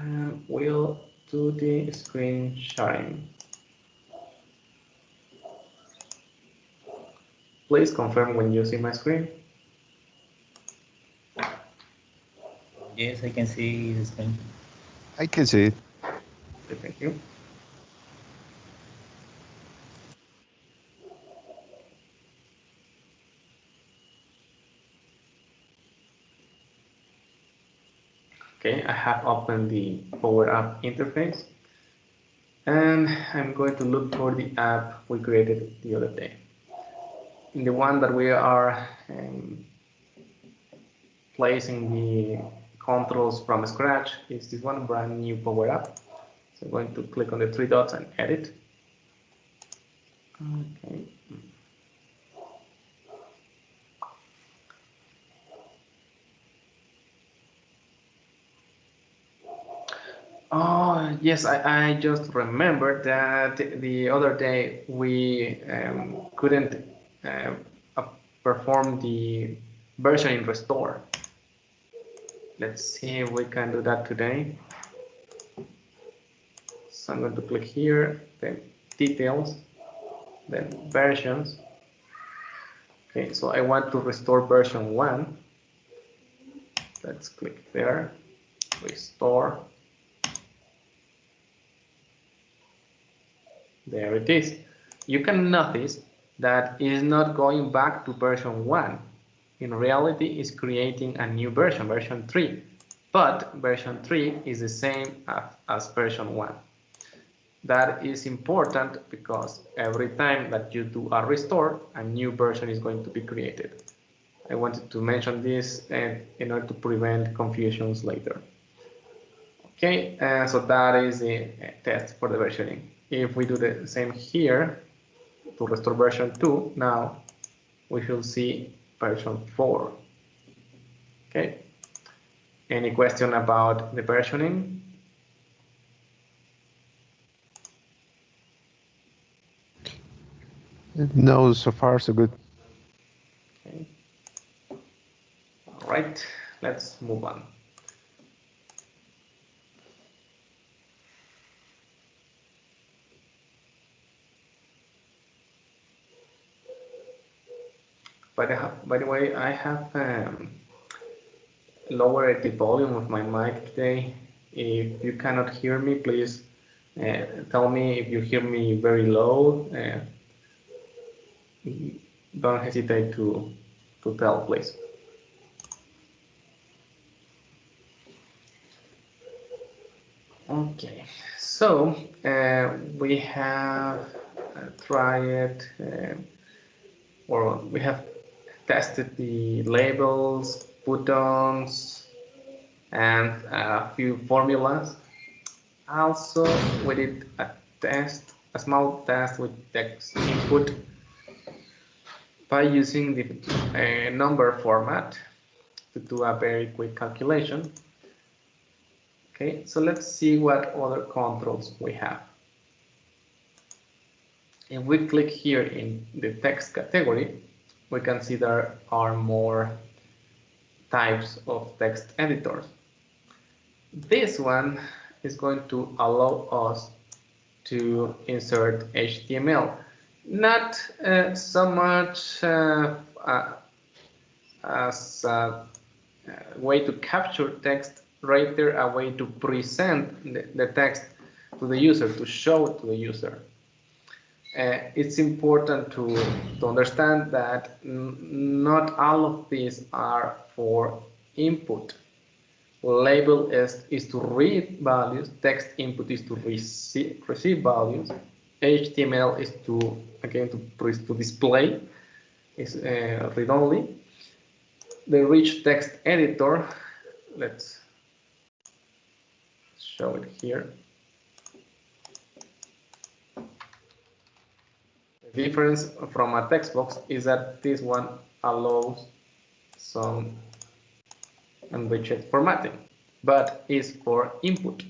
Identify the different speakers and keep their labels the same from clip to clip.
Speaker 1: And we'll do the screen sharing. Please confirm when you see my screen.
Speaker 2: Yes, I can see the screen.
Speaker 3: I can see it.
Speaker 1: Okay, thank you. Okay, I have opened the Power App interface, and I'm going to look for the app we created the other day. In the one that we are placing the controls from scratch is this one, brand new Power App. So I'm going to click on the three dots and edit. Okay. Oh, yes, I just remembered that the other day we couldn't uh, perform the versioning restore. Let's see if we can do that today. So I'm going to click here, then details, then versions. Okay, so I want to restore version 1. Let's click there, restore. There it is. You can notice that it is not going back to version 1. In reality, it's creating a new version, version 3. But version 3 is the same as version 1. That is important because every time that you do a restore, a new version is going to be created. I wanted to mention this in order to prevent confusions later. Okay, so that is the test for the versioning. If we do the same here to restore version 2, now we should see version 4. Okay, any question about the versioning?
Speaker 3: No, so far so good.
Speaker 1: Okay. All right, let's move on. By the way, I have lowered the volume of my mic today. If you cannot hear me, please tell me. If you hear me very low, don't hesitate to tell, please. Okay, so we have tried or we have tested the labels, buttons, and a few formulas. Also, we did a small test with text input by using the number format to do a very quick calculation. Okay, so let's see what other controls we have. If we click here in the text category, we can see there are more types of text editors. This one is going to allow us to insert HTML. Not so much as a way to capture text, rather a way to present the text to the user, to show it to the user. It's important to understand that not all of these are for input. Label is to read values, text input is to receive values, HTML is to, again, to display, is read-only. The rich text editor, let's show it here. The difference from a text box is that this one allows some enriched formatting, but is for input.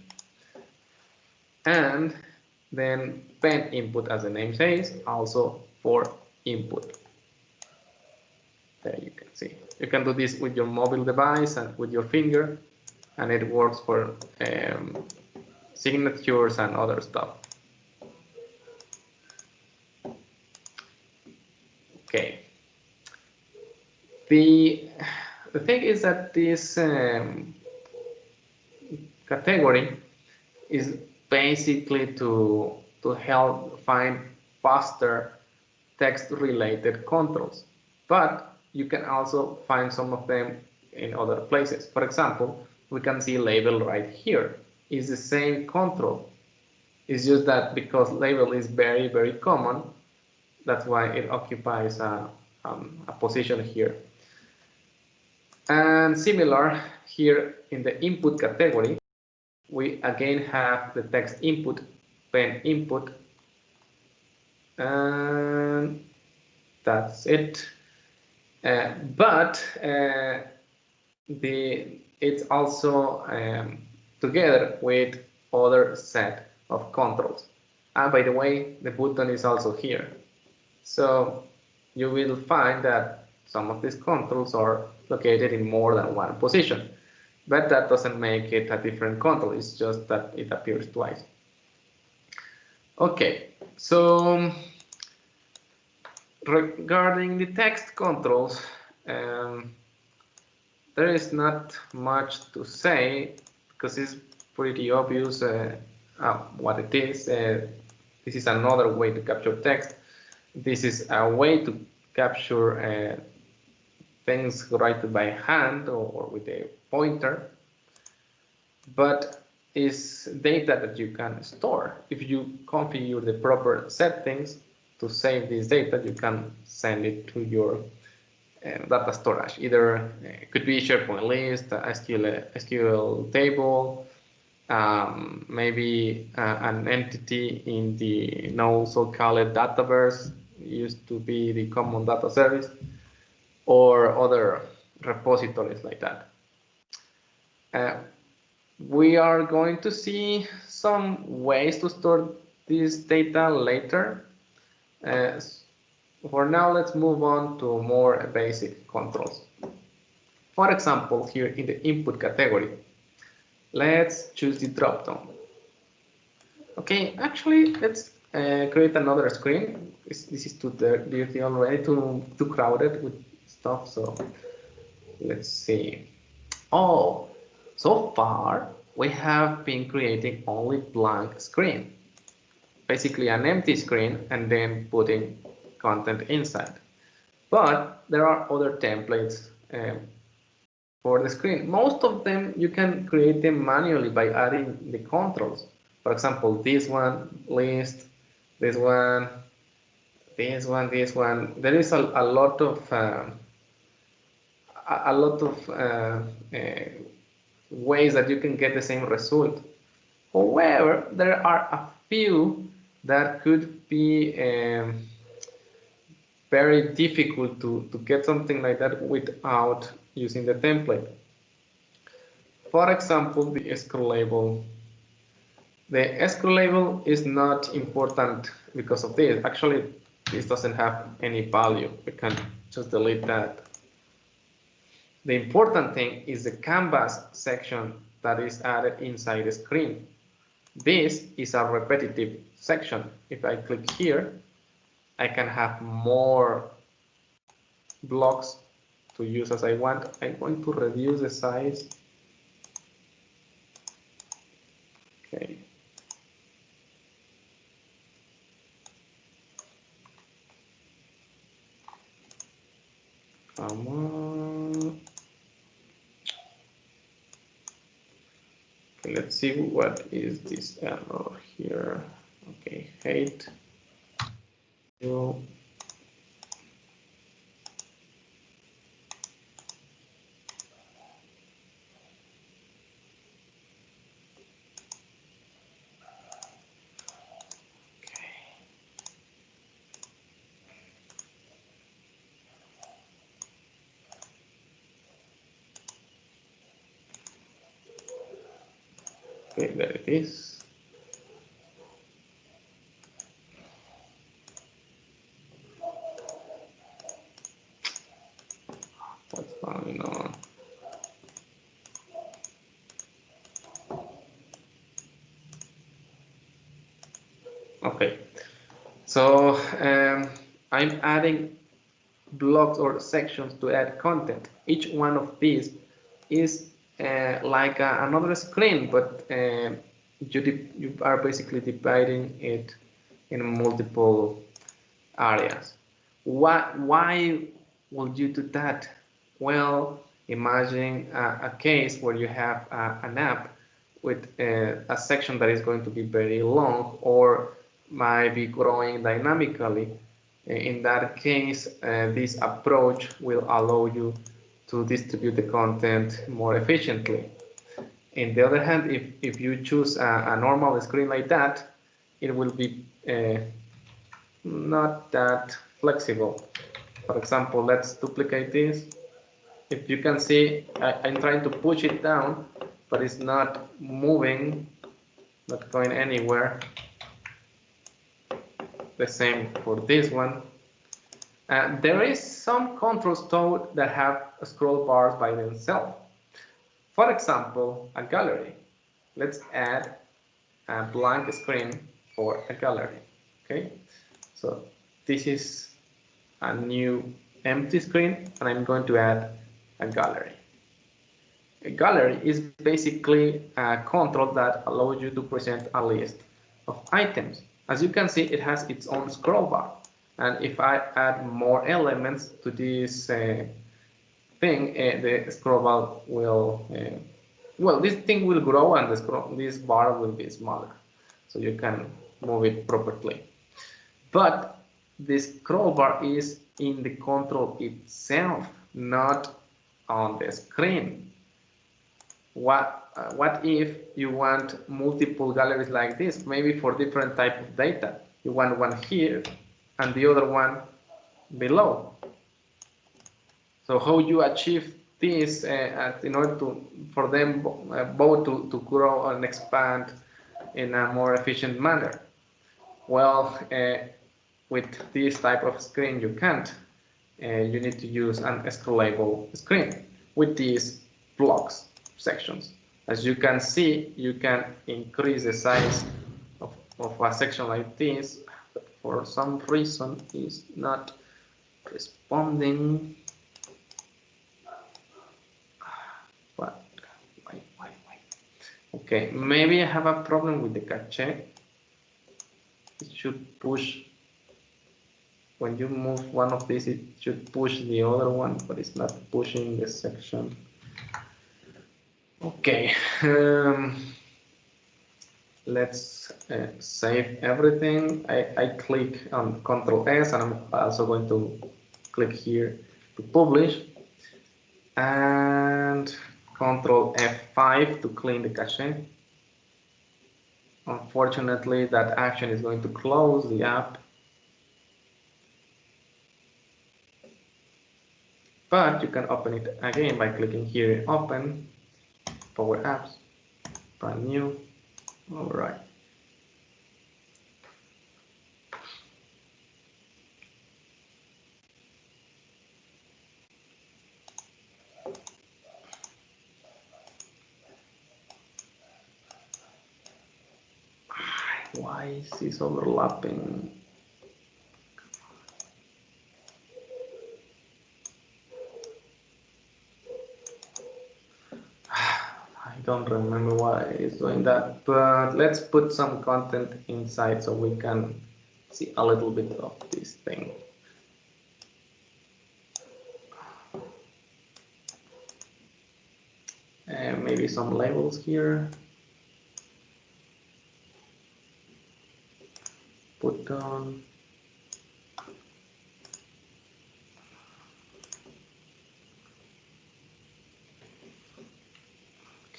Speaker 1: And then pen input, as the name says, also for input. There you can see. You can do this with your mobile device and with your finger. and it works for signatures and other stuff. Okay. The thing is that this category is basically to help find faster text-related controls, but you can also find some of them in other places. For example, we can see label right here. It's the same control. It's just that because label is very, very common, that's why it occupies a position here. And similar here in the input category, we again have the text input, pen input, and that's it. But it's also together with other set of controls. And by the way, the button is also here. So you will find that some of these controls are located in more than one position, but that doesn't make it a different control. It's just that it appears twice. Okay, so regarding the text controls, there is not much to say because it's pretty obvious what it is. This is another way to capture text. This is a way to capture things written by hand or with a pointer, but it's data that you can store. If you configure the proper settings to save this data, you can send it to your data storage. Either it could be SharePoint list, SQL table, maybe an entity in the now so-called Dataverse, used to be the common data service, or other repositories like that. We are going to see some ways to store this data later. For now, let's move on to more basic controls. For example, here in the input category, let's choose the dropdown. Okay, actually, let's create another screen. This is too dirty already, too crowded with stuff. So let's see. Oh, so far we have been creating only blank screen, basically an empty screen, and then putting content inside. But there are other templates for the screen. Most of them you can create them manually by adding the controls. For example, this one, list, this one, this one, this one. There is a lot of ways that you can get the same result. However, there are a few that could be very difficult to get something like that without using the template. For example, the scroll label. The scroll label is not important because of this. Actually, this doesn't have any value. We can just delete that. The important thing is the canvas section that is added inside the screen. This is a repetitive section. If I click here, I can have more blocks to use as I want. I'm going to reduce the size. Okay. Come on. Okay, let's see what is this error here. Okay, hate. Okay, there it is. What's going on? Okay, so I'm adding blocks or sections to add content. Each one of these is like another screen, but you are basically dividing it in multiple areas. Why would you do that? Well, imagine a case where you have an app with a section that is going to be very long or might be growing dynamically. In that case, this approach will allow you to distribute the content more efficiently. On the other hand, if you choose a normal screen like that, it will be not that flexible. For example, let's duplicate this. If you can see, I'm trying to push it down, but it's not moving, not going anywhere. The same for this one. There is some controls though that have scroll bars by themselves. For example, a gallery. Let's add a blank screen for a gallery. Okay, so this is a new empty screen, and I'm going to add a gallery. A gallery is basically a control that allows you to present a list of items. As you can see, it has its own scroll bar. And if I add more elements to this thing, the scroll bar will, well, this thing will grow and this bar will be smaller. So you can move it properly. But the scroll bar is in the control itself, not on the screen. What if you want multiple galleries like this, maybe for different type of data? You want one here and the other one below. So how you achieve this in order for them both to grow and expand in a more efficient manner? Well, with this type of screen you can't. You need to use an scrollable screen with these blocks sections. As you can see, you can increase the size of a section like this, but for some reason it's not responding. What? Why? Okay, maybe I have a problem with the cache. It should push. When you move one of these, it should push the other one, but it's not pushing the section. Okay, let's save everything. I click on Control S, and I'm also going to click here to publish, and Control F5 to clean the cache. Unfortunately, that action is going to close the app. But you can open it again by clicking here, Open, Power Apps, Brand New. All right. Why is this overlapping? I don't remember why it's doing that, but let's put some content inside so we can see a little bit of this thing. And maybe some labels here. Put on.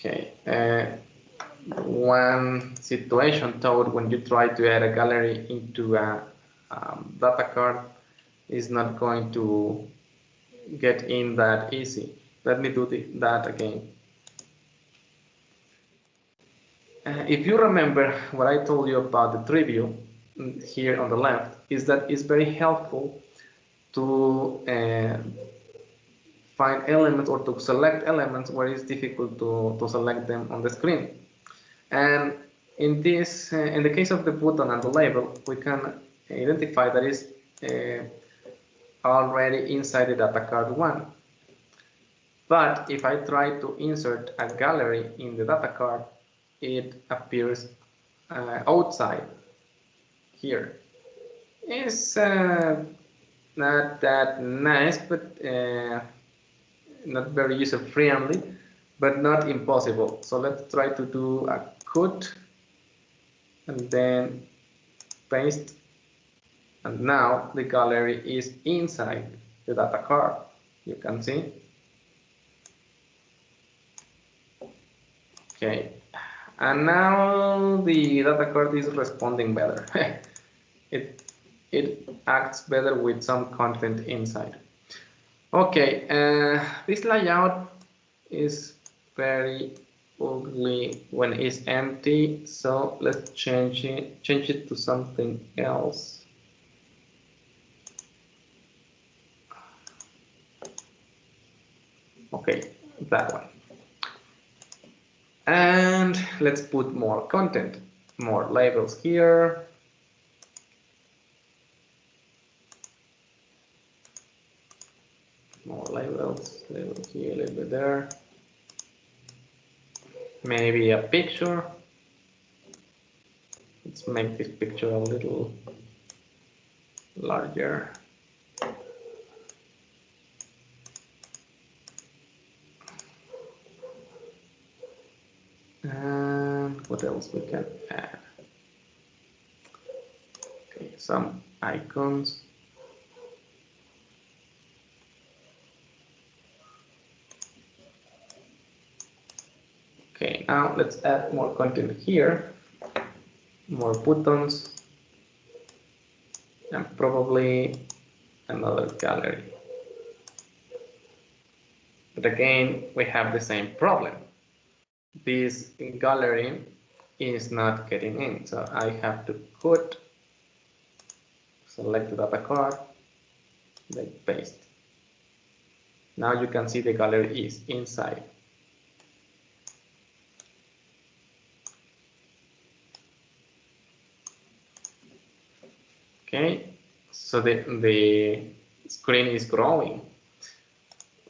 Speaker 1: Okay, one situation thought when you try to add a gallery into a data card is not going to get in that easy. Let me do that again. If you remember what I told you about the tree view here on the left, is that it's very helpful to find elements or to select elements where it's difficult to select them on the screen. And in this, in the case of the button and the label, we can identify that is already inside the data card 1. But if I try to insert a gallery in the data card, it appears outside here. It's not that nice, but not very user-friendly, but not impossible. So let's try to do a cut and then paste. And now the gallery is inside the data card. You can see. Okay, and now the data card is responding better. it acts better with some content inside. Okay, this layout is very ugly when it's empty, so let's change it to something else. Okay, that one. And let's put more content, more labels here. More labels here, a little bit there. Maybe a picture. Let's make this picture a little larger. And what else we can add? Okay, some icons. Okay, now let's add more content here, more buttons, and probably another gallery. But again, we have the same problem. This gallery is not getting in, so I have to cut, select the data card, then paste. Now you can see the gallery is inside. Okay, so the screen is growing.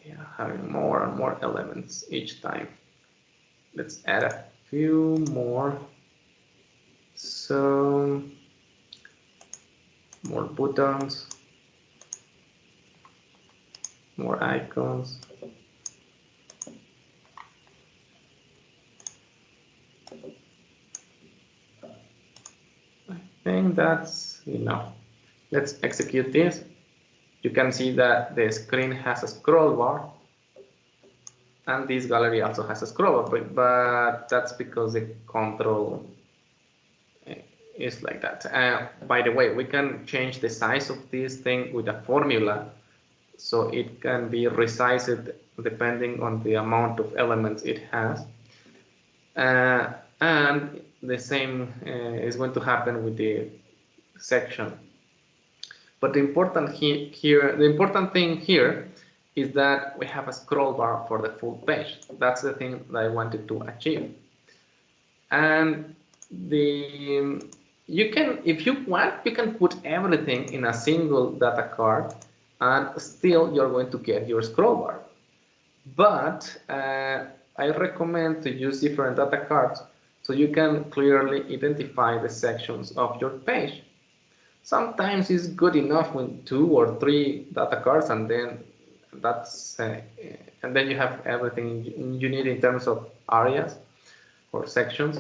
Speaker 1: We are having more and more elements each time. Let's add a few more. So more buttons, more icons. I think that's enough. Let's execute this. You can see that the screen has a scroll bar, and this gallery also has a scroll bar, but that's because the control is like that. By the way, we can change the size of this thing with a formula, so it can be resized depending on the amount of elements it has. And the same is going to happen with the section. But the important thing here is that we have a scroll bar for the full page. That's the thing that I wanted to achieve. And you can, if you want, you can put everything in a single data card, and still you're going to get your scroll bar. But I recommend to use different data cards so you can clearly identify the sections of your page. Sometimes it's good enough with 2 or 3 data cards, and then that's and then you have everything you need in terms of areas or sections.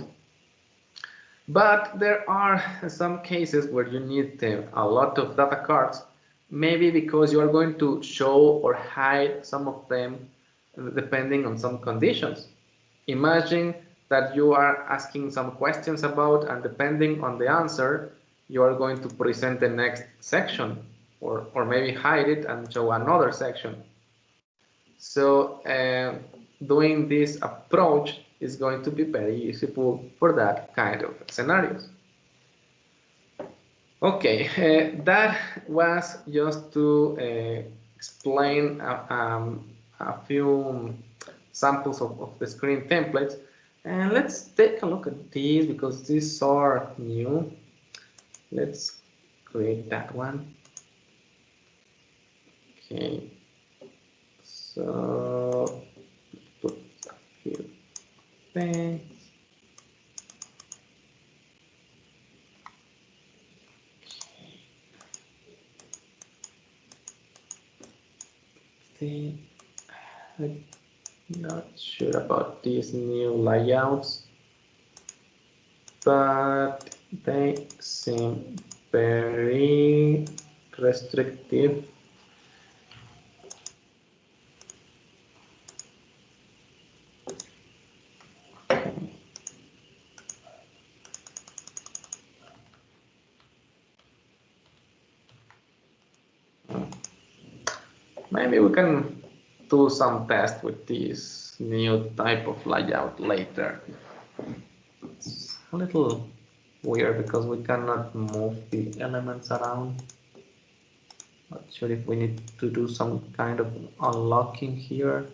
Speaker 1: But there are some cases where you need a lot of data cards, maybe because you are going to show or hide some of them depending on some conditions. Imagine that you are asking some questions about, and depending on the answer, you are going to present the next section, or maybe hide it and show another section. So doing this approach is going to be very useful for that kind of scenarios. Okay, that was just to explain a few samples of the screen templates. And let's take a look at these because these are new. Let's create that one. Okay, so put a few things. See, I'm not sure about these new layouts, but they seem very restrictive. Maybe we can do some test with this new type of layout later. It's a little weird because we cannot move the elements around. Not sure if we need to do some kind of unlocking here,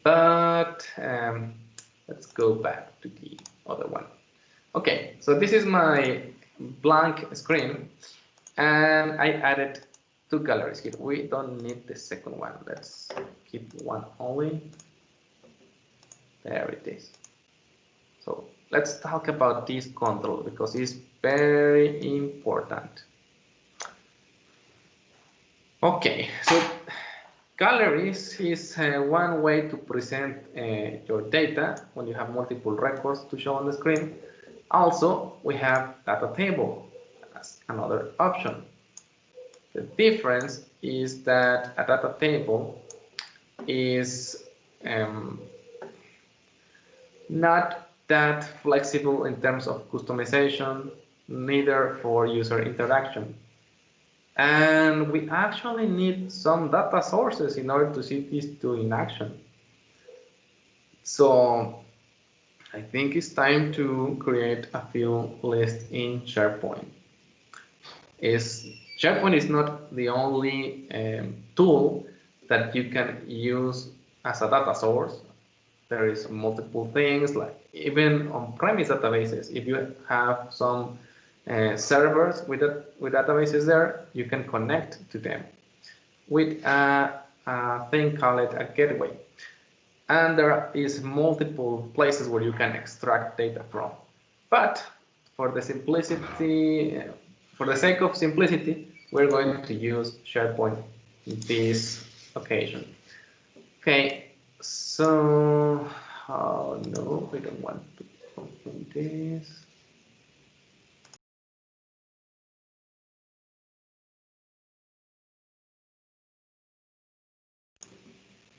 Speaker 1: but let's go back to the other one. Okay, so this is my blank screen, and I added two galleries here. We don't need the second one. Let's keep one only. There it is. So let's talk about this control because it's very important. Okay, so galleries is one way to present your data when you have multiple records to show on the screen. Also, we have data table as another option. The difference is that a data table is not that flexible in terms of customization, neither for user interaction. And we actually need some data sources in order to see these two in action. So I think it's time to create a few lists in SharePoint. SharePoint is not the only tool that you can use as a data source. There is multiple things, like even on-premise databases. If you have some servers with databases there, you can connect to them with a thing called a gateway. And there is multiple places where you can extract data from. But for the simplicity, for the sake of simplicity, we're going to use SharePoint in this occasion. Okay, so no, we don't want to open this.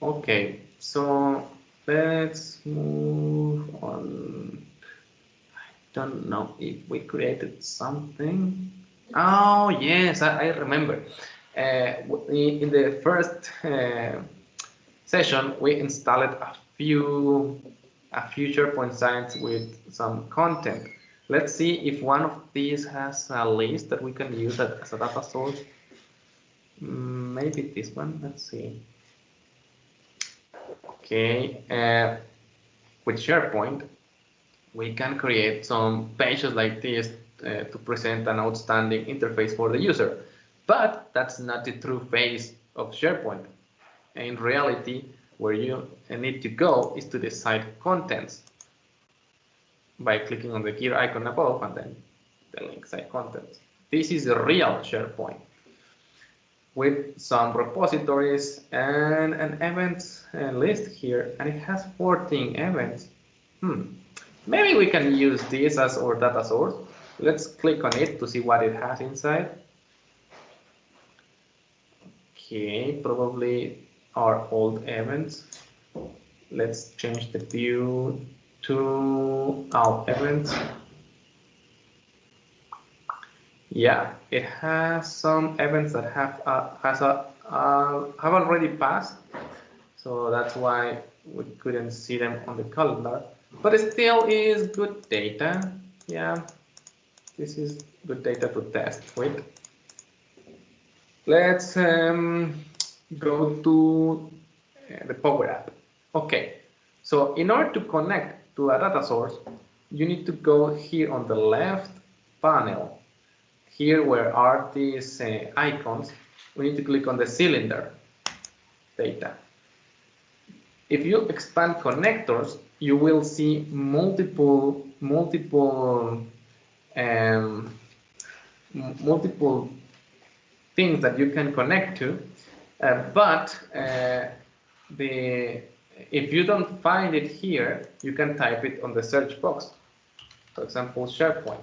Speaker 1: Okay, so let's move on. I don't know if we created something. Oh yes, I remember. In the first session, we installed a few SharePoint sites with some content. Let's see if one of these has a list that we can use as a data source. Maybe this one. Let's see. Okay, with SharePoint, we can create some pages like this to present an outstanding interface for the user. But that's not the true face of SharePoint. In reality, where you need to go is to the site contents by clicking on the gear icon above and then the link site contents. This is a real SharePoint with some repositories and an events list here, and it has 14 events. Maybe we can use this as our data source. Let's click on it to see what it has inside. Okay, probably our old events. Let's change the view to our events. Yeah, it has some events that have already passed, so that's why we couldn't see them on the calendar. But it still is good data. Yeah, this is good data to test with. Let's go to the Power App. Okay, so in order to connect to a data source, you need to go here on the left panel, here where are these icons. We need to click on the cylinder data. If you expand connectors, you will see multiple things that you can connect to, but if you don't find it here, you can type it on the search box. For example, SharePoint.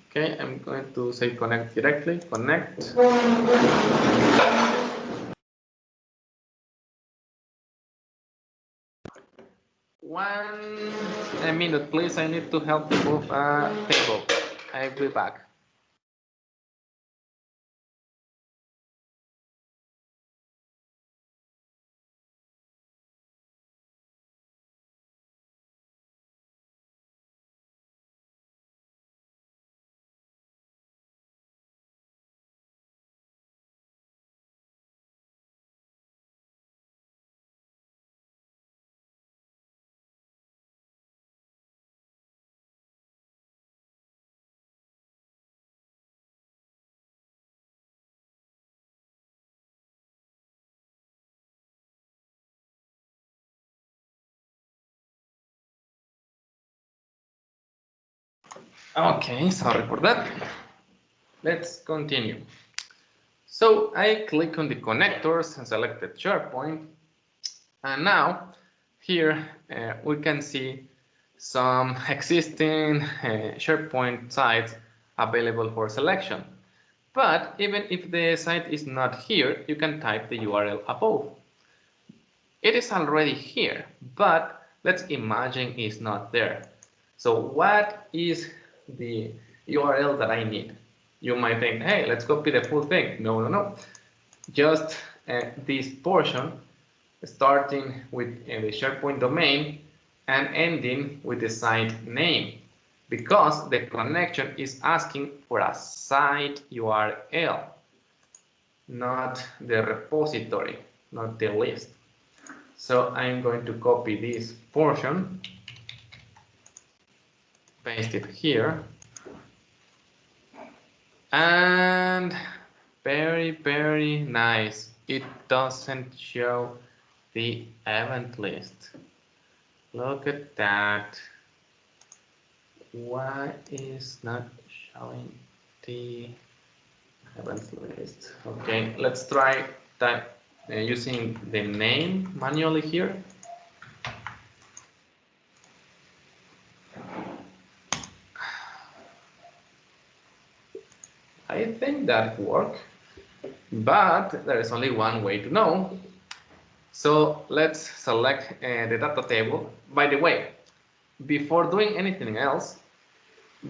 Speaker 1: Okay, I'm going to say connect directly, connect. A minute, please. I need to help you move a table. I'll be back. Okay, sorry for that. Let's continue. So I click on the connectors and selected SharePoint. And now here we can see some existing SharePoint sites available for selection. But even if the site is not here, you can type the URL above. It is already here, but let's imagine it's not there. So what is the URL that I need? You might think, hey, let's copy the full thing. No. Just this portion, starting with the SharePoint domain and ending with the site name, because the connection is asking for a site URL, not the repository, not the list. So I'm going to copy this portion, paste it here, and very nice. It doesn't show the event list. Look at that. Why is not showing the event list? Okay, let's try that using the name manually here. I think that worked, but there is only one way to know. So let's select the data table. By the way, before doing anything else,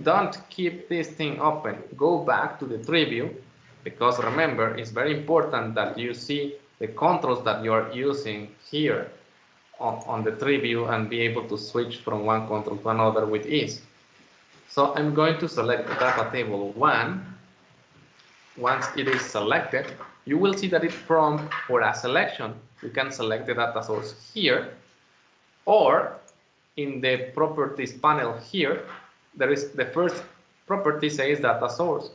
Speaker 1: don't keep this thing open. Go back to the tree view, because remember, it's very important that you see the controls that you are using here on the tree view and be able to switch from one control to another with ease. So I'm going to select the data table 1. Once it is selected, you will see that it prompts for a selection. You can select the data source here, or in the properties panel here, there is the first property says data source.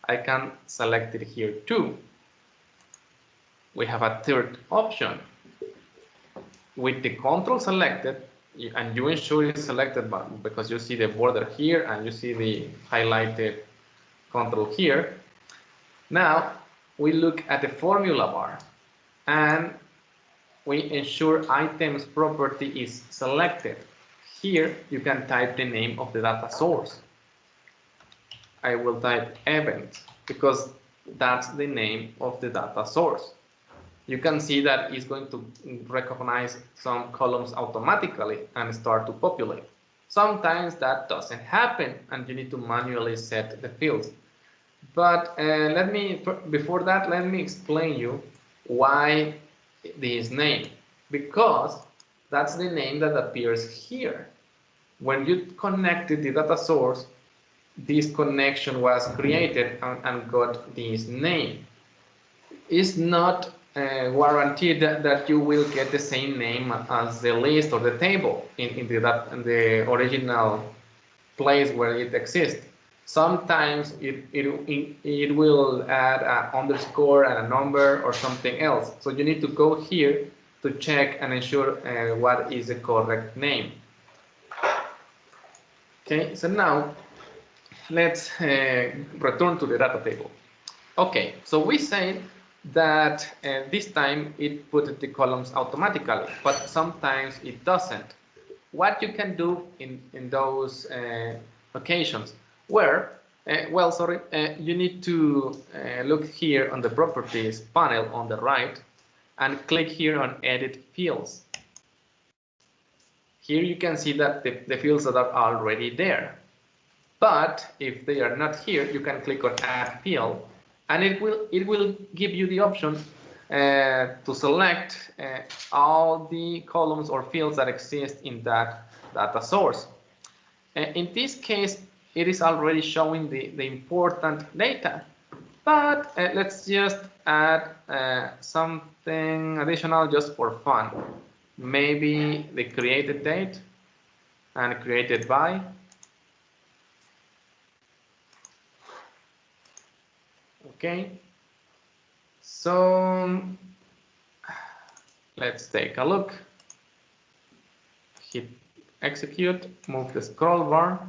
Speaker 1: I can select it here too. We have a third option. With the control selected, and you ensure it's selected because you see the border here and you see the highlighted control here. Now we look at the formula bar and we ensure items property is selected. Here you can type the name of the data source. I will type event because that's the name of the data source. You can see that it's going to recognize some columns automatically and start to populate. Sometimes that doesn't happen and you need to manually set the fields. But before that, let me explain you why this name. Because that's the name that appears here. When you connected the data source, this connection was created and got this name. It's not guaranteed that you will get the same name as the list or the table in the original place where it exists. Sometimes it will add an underscore and a number or something else. So you need to go here to check and ensure what is the correct name. Okay, so now let's return to the data table. Okay, so we say that this time it put the columns automatically, but sometimes it doesn't. What you can do in those occasions where, you need to look here on the properties panel on the right and click here on edit fields. Here you can see that the fields that are already there. But if they are not here, you can click on add field and it will give you the option to select all the columns or fields that exist in that data source. In this case, it is already showing the important data, but let's just add something additional just for fun. Maybe the created date and created by. Okay, so let's take a look. Hit execute, move the scroll bar,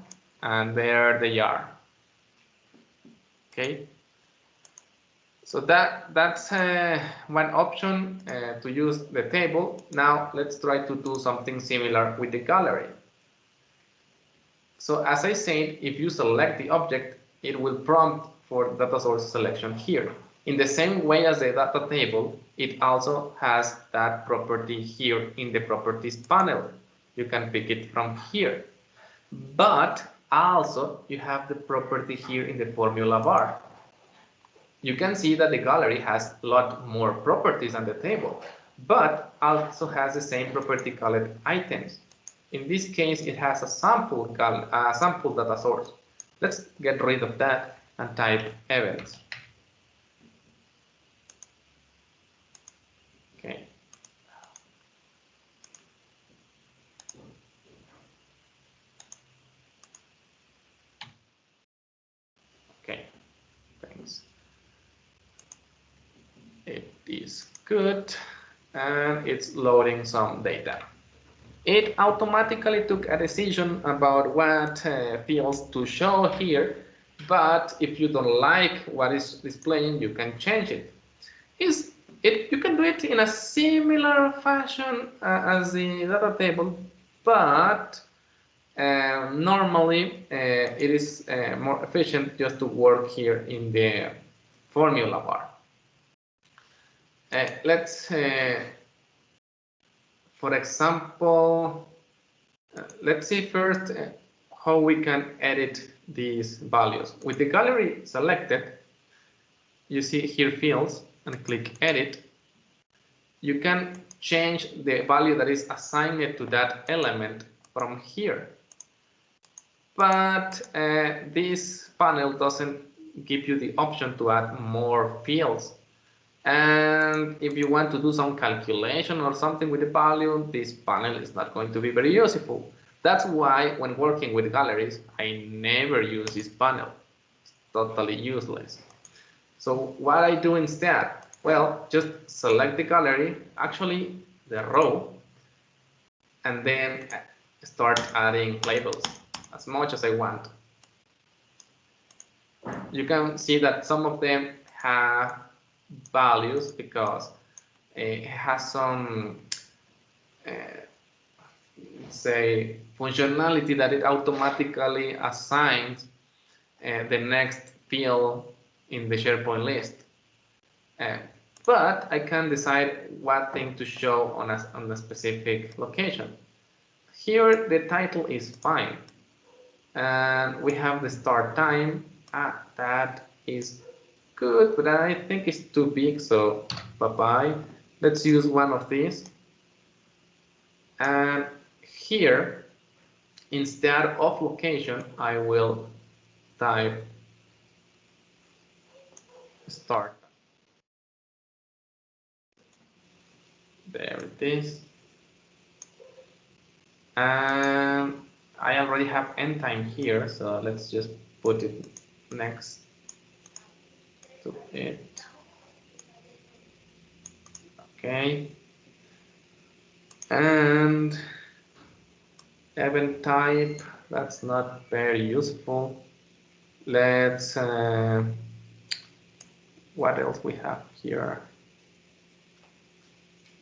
Speaker 1: and there they are. Okay, so that's one option to use the table. Now let's try to do something similar with the gallery. So as I said, if you select the object, it will prompt for data source selection here. In the same way as the data table, it also has that property here in the properties panel. You can pick it from here. But also you have the property here in the formula bar. You can see that the gallery has a lot more properties than the table, but also has the same property called items. In this case, it has a sample data source. Let's get rid of that and type events. Okay. Okay, thanks. It is good, and it's loading some data. It automatically took a decision about what fields to show here, but if you don't like what is displaying, you can change it. You can do it in a similar fashion as the data table, but normally it is more efficient just to work here in the formula bar. Let's, for example, let's see first how we can edit these values. With the gallery selected, you see here fields and click edit. You can change the value that is assigned to that element from here. But this panel doesn't give you the option to add more fields. And if you want to do some calculation or something with the value, this panel is not going to be very useful. That's why when working with galleries, I never use this panel. It's totally useless. So what I do instead? Well, just select the gallery, actually the row, and then start adding labels as much as I want. You can see that some of them have values because it has some say functionality that it automatically assigns the next field in the SharePoint list. But I can decide what thing to show on a specific location. Here the title is fine, and we have the start time. That is good, but I think it's too big, so bye-bye. Let's use one of these. And here, instead of location, I will type start. There it is. And I already have end time here, so let's just put it next to it. Okay. And event type, that's not very useful. Let's, what else we have here?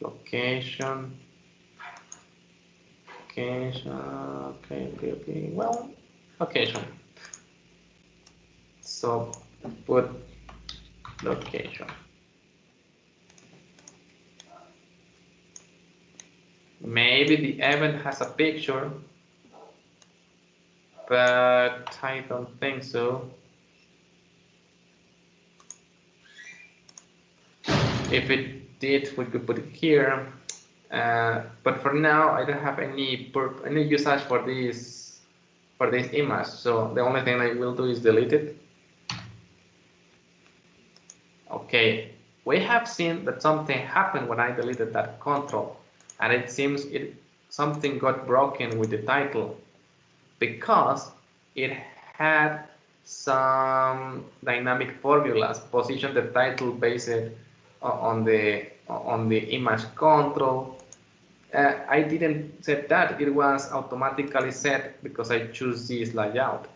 Speaker 1: Location. Okay. Well, location. So put location. Maybe the event has a picture, but I don't think so. If it did, we could put it here. But for now, I don't have any usage for this image. So the only thing I will do is delete it. Okay, we have seen that something happened when I deleted that control, and it seems something got broken with the title because it had some dynamic formulas position the title based on the image control. I didn't set that, it was automatically set because I choose this layout.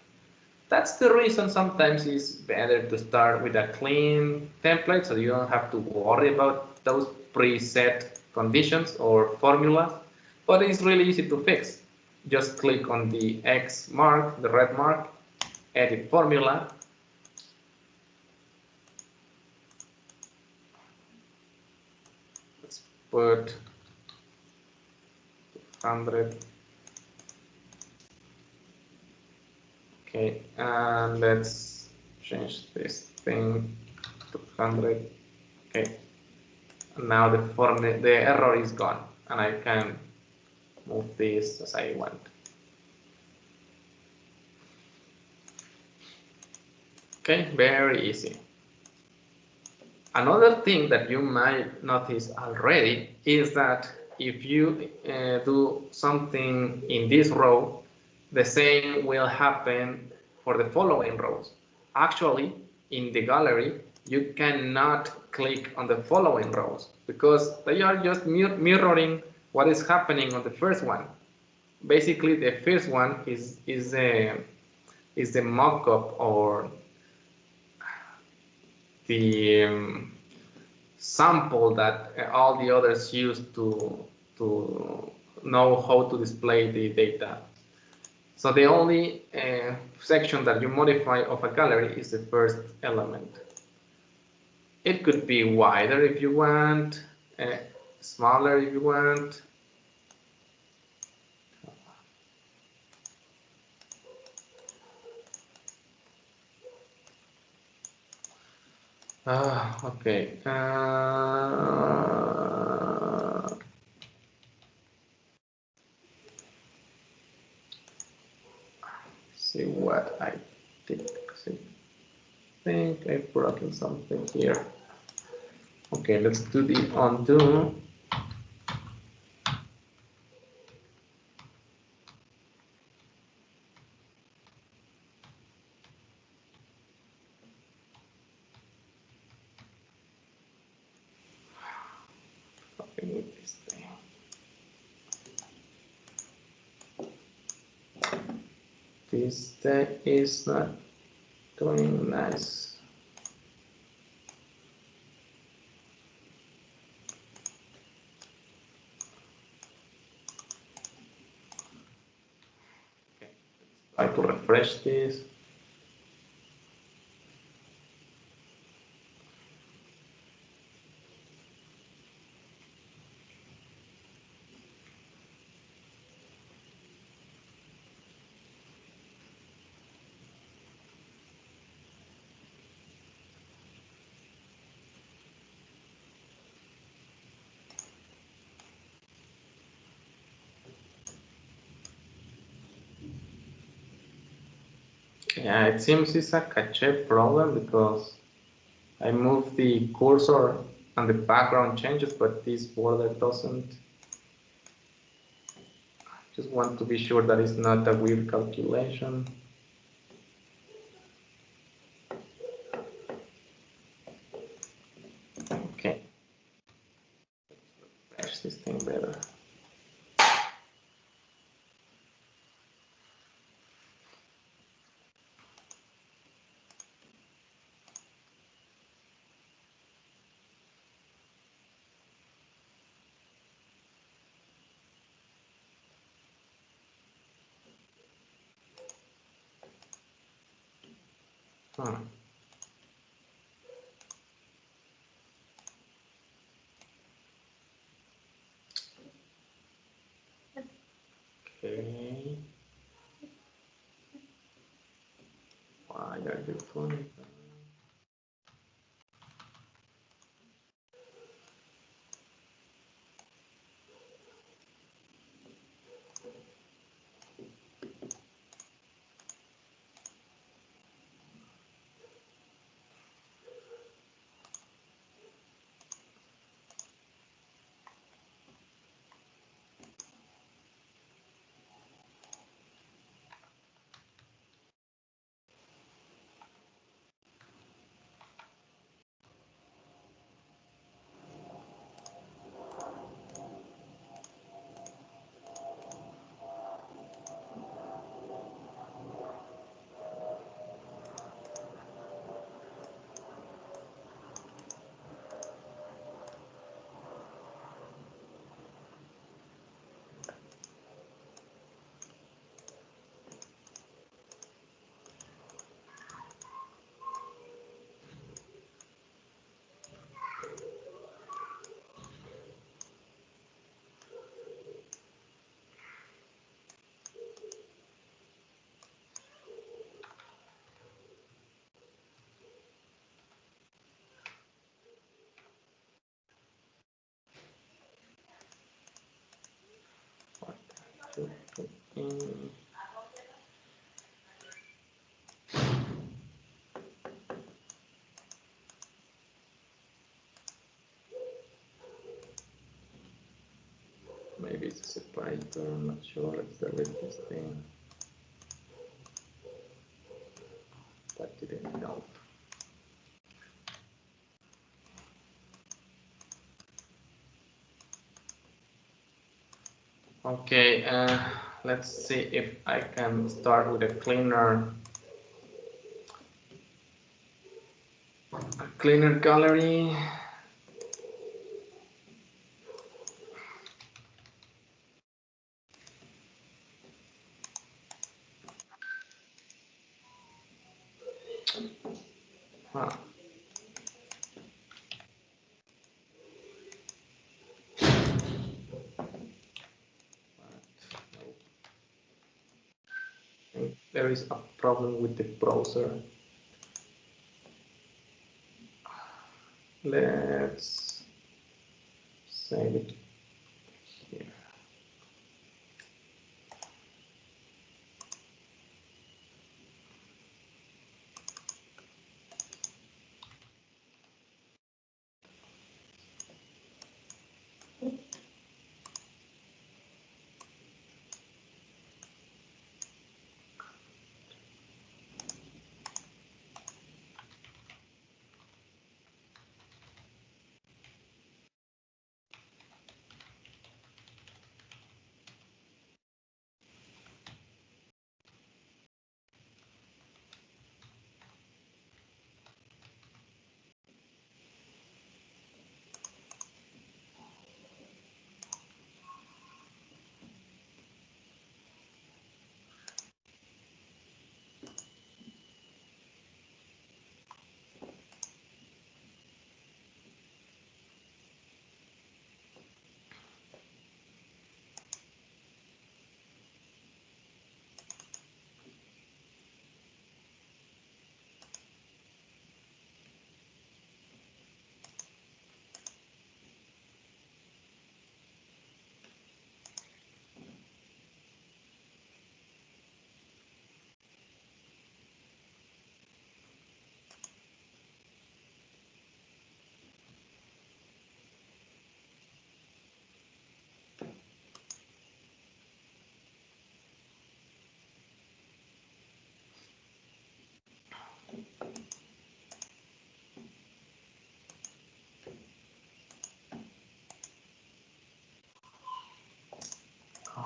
Speaker 1: That's the reason sometimes it's better to start with a clean template so you don't have to worry about those preset conditions or formulas, but it's really easy to fix. Just click on the X mark, the red mark, edit formula. Let's put 100. Okay, and let's change this thing to 100. Okay, and now the error is gone, and I can move this as I want. Okay, very easy. Another thing that you might notice already is that if you do something in this row, the same will happen for the following rows. Actually, in the gallery, you cannot click on the following rows because they are just mirroring what is happening on the first one. Basically, the first one is the mock-up or the sample that all the others use to know how to display the data. So the only section that you modify of a gallery is the first element. It could be wider if you want, smaller if you want. Okay. See what I did. I think I've broken something here. Okay, let's do the undo. Something with this thing. This thing is not doing nice. Okay, let's try to refresh this. Yeah, it seems it's a cache problem because I moved the cursor and the background changes, but this border doesn't. Just want to be sure that it's not a weird calculation. Okay. Refresh this thing better. Hmm. Okay. Why are you funny? What I should put in. Maybe it's a separator, I'm not sure. Let's delete this thing. That didn't help. Okay, let's see if I can start with a cleaner gallery. Huh. I think there is a problem with the browser. Let's save it here.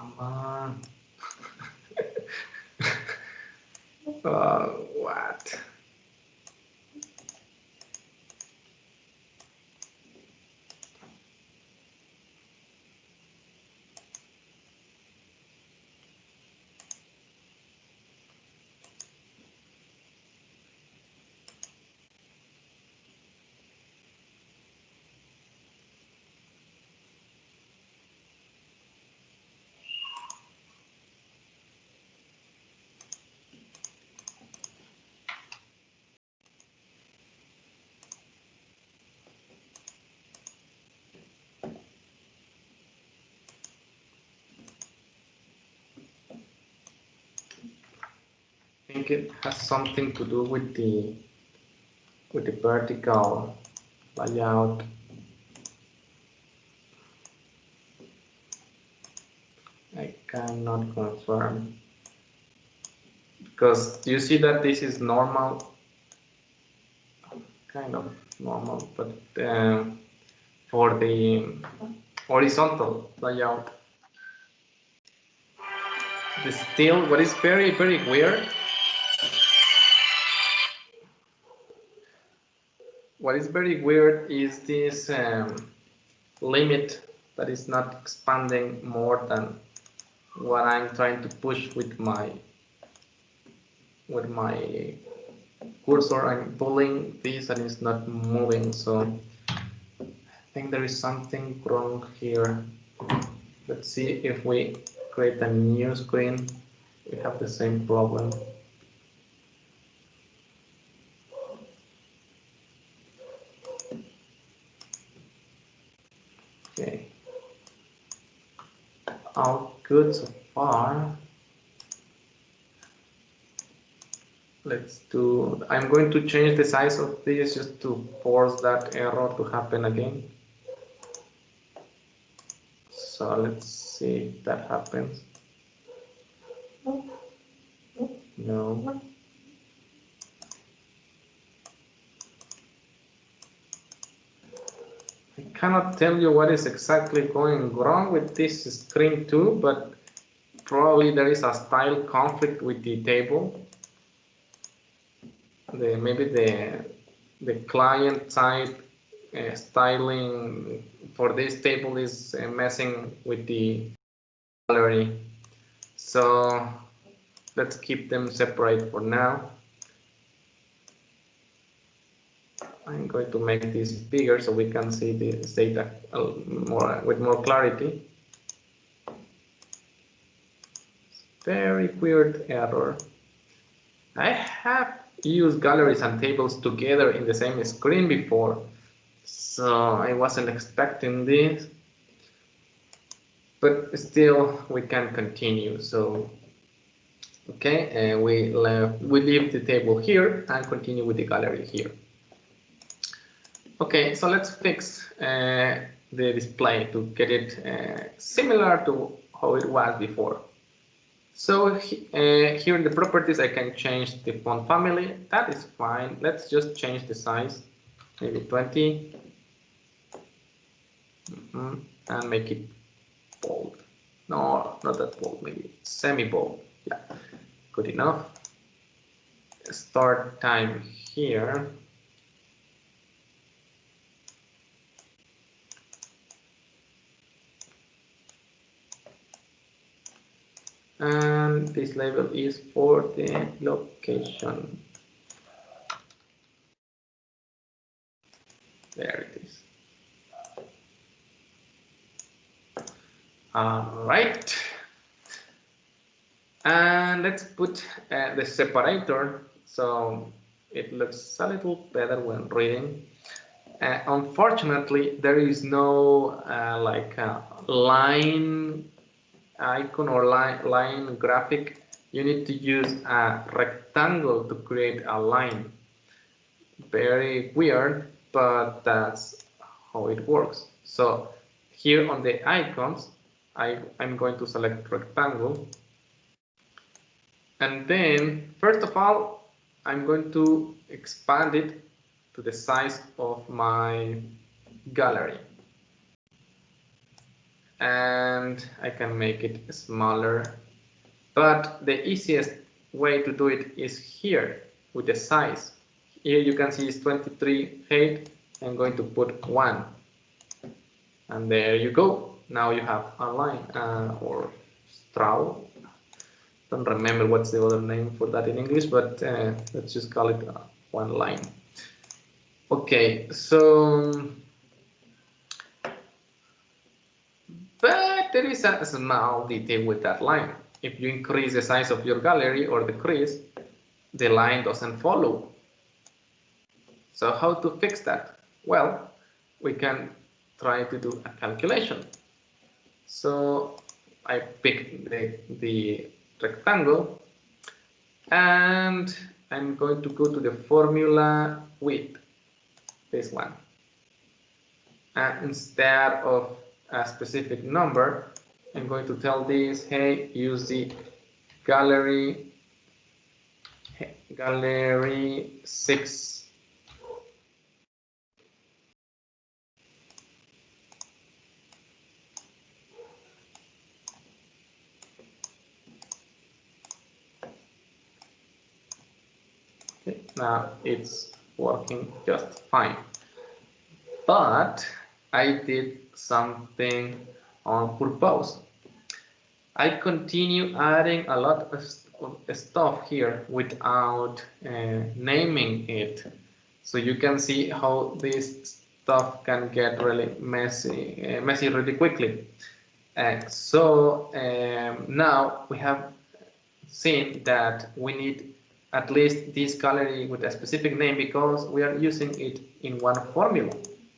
Speaker 1: Come on. What? I think it has something to do with the vertical layout. I cannot confirm because you see that this is normal, kind of normal, but for the horizontal layout, still what is very weird. What is very weird is this limit that is not expanding more than what I'm trying to push with my cursor. I'm pulling this and it's not moving, so I think there is something wrong here. Let's see if we create a new screen, we have the same problem. Okay, all good so far. Let's do, I'm going to change the size of this just to force that error to happen again. So let's see if that happens. No. I cannot tell you what is exactly going wrong with this screen too, but probably there is a style conflict with the table. Maybe the client side styling for this table is messing with the gallery. So let's keep them separate for now. I'm going to make this bigger so we can see this data with more clarity. Very weird error. I have used galleries and tables together in the same screen before, so I wasn't expecting this. But still, we can continue. So, okay, we leave the table here and continue with the gallery here. Okay, so let's fix the display to get it similar to how it was before. So here in the properties, I can change the font family. That is fine. Let's just change the size, maybe 20, and make it bold. No, not that bold, maybe semi-bold. Yeah, good enough. Start time here. And this label is for the location. There it is. All right. And let's put the separator so it looks a little better when reading. Unfortunately, there is no like line icon or line graphic. You need to use a rectangle to create a line. Very weird, but that's how it works. So here on the icons, I'm going to select rectangle. And then, first of all, I'm going to expand it to the size of my gallery. and I can make it smaller. But the easiest way to do it is here with the size. Here you can see it's 23 height. I'm going to put 1. And there you go. Now you have a line or straw. Don't remember what's the other name for that in English, but let's just call it one line. Okay, so but there is a small detail with that line. If you increase the size of your gallery or decrease, the line doesn't follow. So how to fix that? Well, we can try to do a calculation. So I pick the rectangle and I'm going to go to the formula width, this one. And instead of a specific number, I'm going to tell this, hey, use the gallery 6. Okay, now it's working just fine. But I did something on purpose. I continue adding a lot of stuff here without naming it. So you can see how this stuff can get really messy really quickly. Now we have seen that we need at least this gallery with a specific name because we are using it in one formula,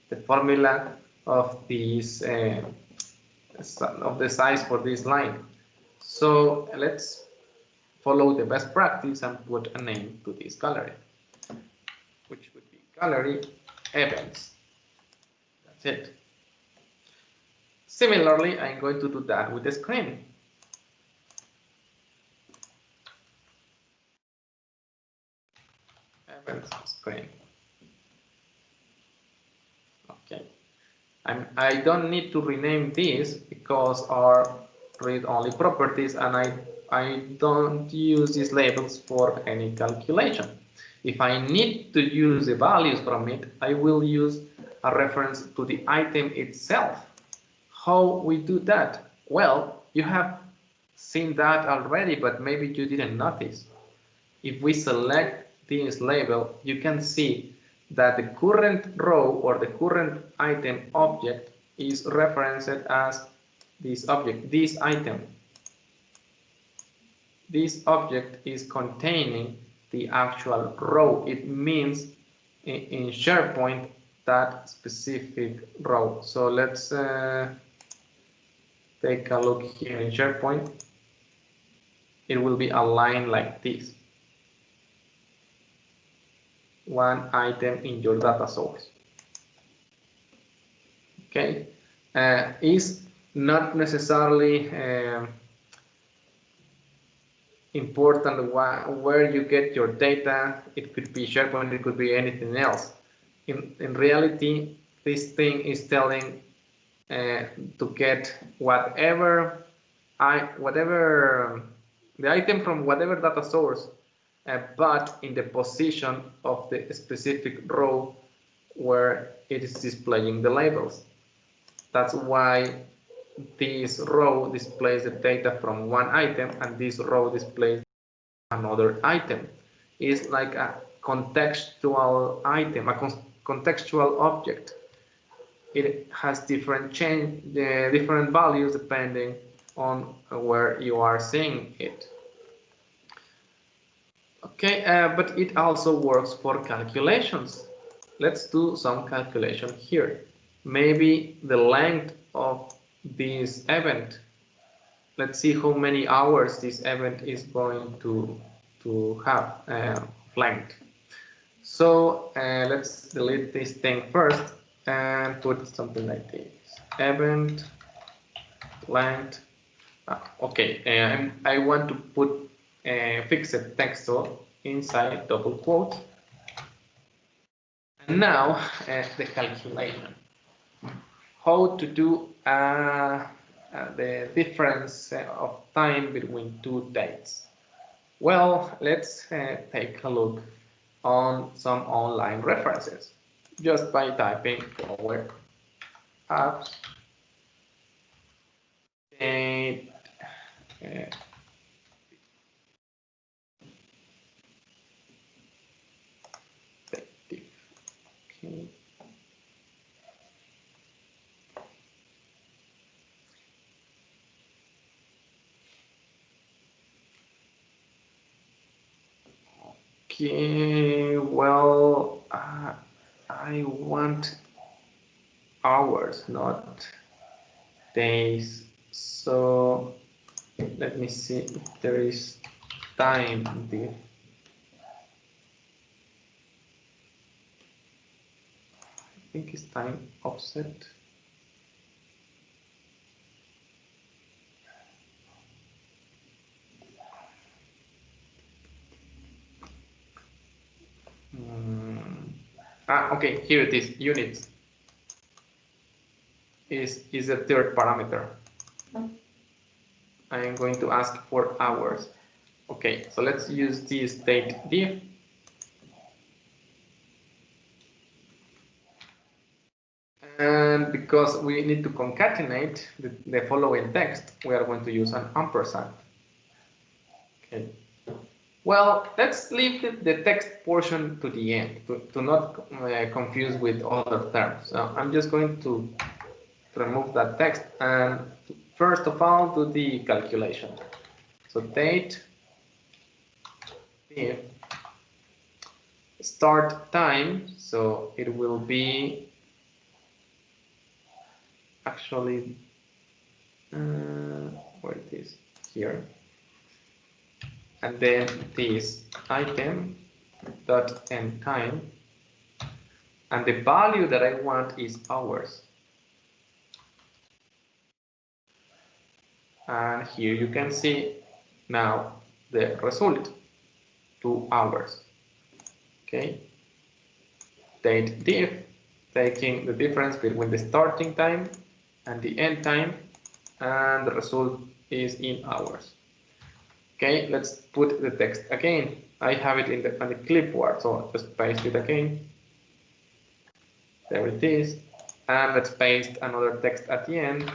Speaker 1: the formula of this of the size for this line. So let's follow the best practice and put a name to this gallery, which would be gallery events. That's it. Similarly, I'm going to do that with the screen. Events screen. Okay. I don't need to rename this because our read-only properties, and I don't use these labels for any calculation. If I need to use the values from it, I will use a reference to the item itself. How we do that? Well, you have seen that already, but maybe you didn't notice. If we select this label, you can see that the current row or the current item object is referenced as this object, this item. This object is containing the actual row. It means in SharePoint that specific row. So let's take a look here in SharePoint. It will be aligned like this. One item in your data source. Okay, is not necessarily important where you get your data. It could be SharePoint, it could be anything else. In reality, this thing is telling to get whatever the item from whatever data source, but in the position of the specific row where it is displaying the labels. That's why this row displays the data from one item and this row displays another item. It's like a contextual item, a contextual object. It has different values depending on where you are seeing it. Okay, but it also works for calculations. Let's do some calculation here. Maybe the length of this event. Let's see how many hours this event is going to have length. So let's delete this thing first and put something like this. Event length. Okay, I want to put fixed text inside double quote. And now the calculation. How to do a the difference of time between two dates? Well, let's take a look on some online references just by typing Power Apps date effective. Okay. Okay, well, I want hours, not days. So let me see if there is time diff. I think it's time offset. Okay, here it is. Units is the third parameter. I am going to ask for hours. Okay, so let's use this date diff. And because we need to concatenate the following text, we are going to use an ampersand. Okay. Well, let's leave the text portion to the end to not confuse with other terms. So I'm just going to remove that text and first of all do the calculation. So date if start time, so it will be actually where it is here, and then this item dot end time, and the value that I want is hours. And here you can see now the result, 2 hours. Okay, date diff, taking the difference between the starting time and the end time, and the result is in hours. Okay, let's put the text again. I have it on the clipboard, so just paste it again. There it is. And let's paste another text at the end.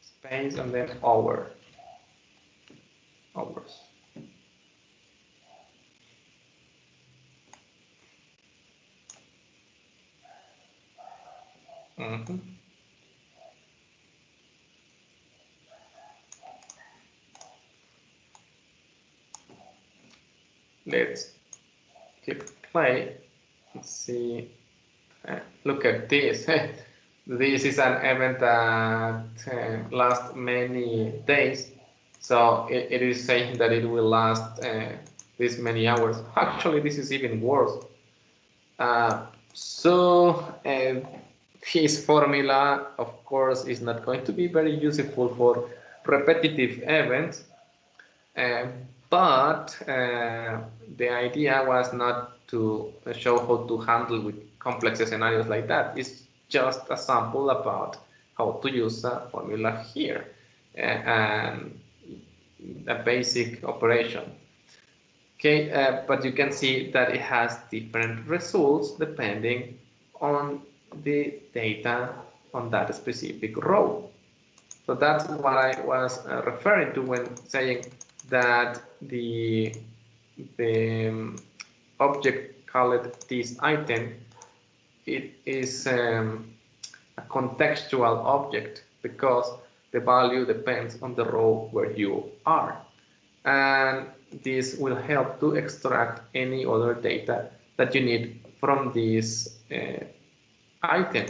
Speaker 1: Space and then hours. Let's click play. Let's see. Look at this. This is an event that lasts many days. So it is saying that it will last this many hours. Actually, this is even worse. So his formula, of course, is not going to be very useful for repetitive events. But the idea was not to show how to handle with complex scenarios like that. It's just a sample about how to use a formula here and a basic operation. Okay, but you can see that it has different results depending on the data on that specific row. So that's what I was referring to when saying that the object called this item, it is a contextual object because the value depends on the row where you are. And this will help to extract any other data that you need from this item.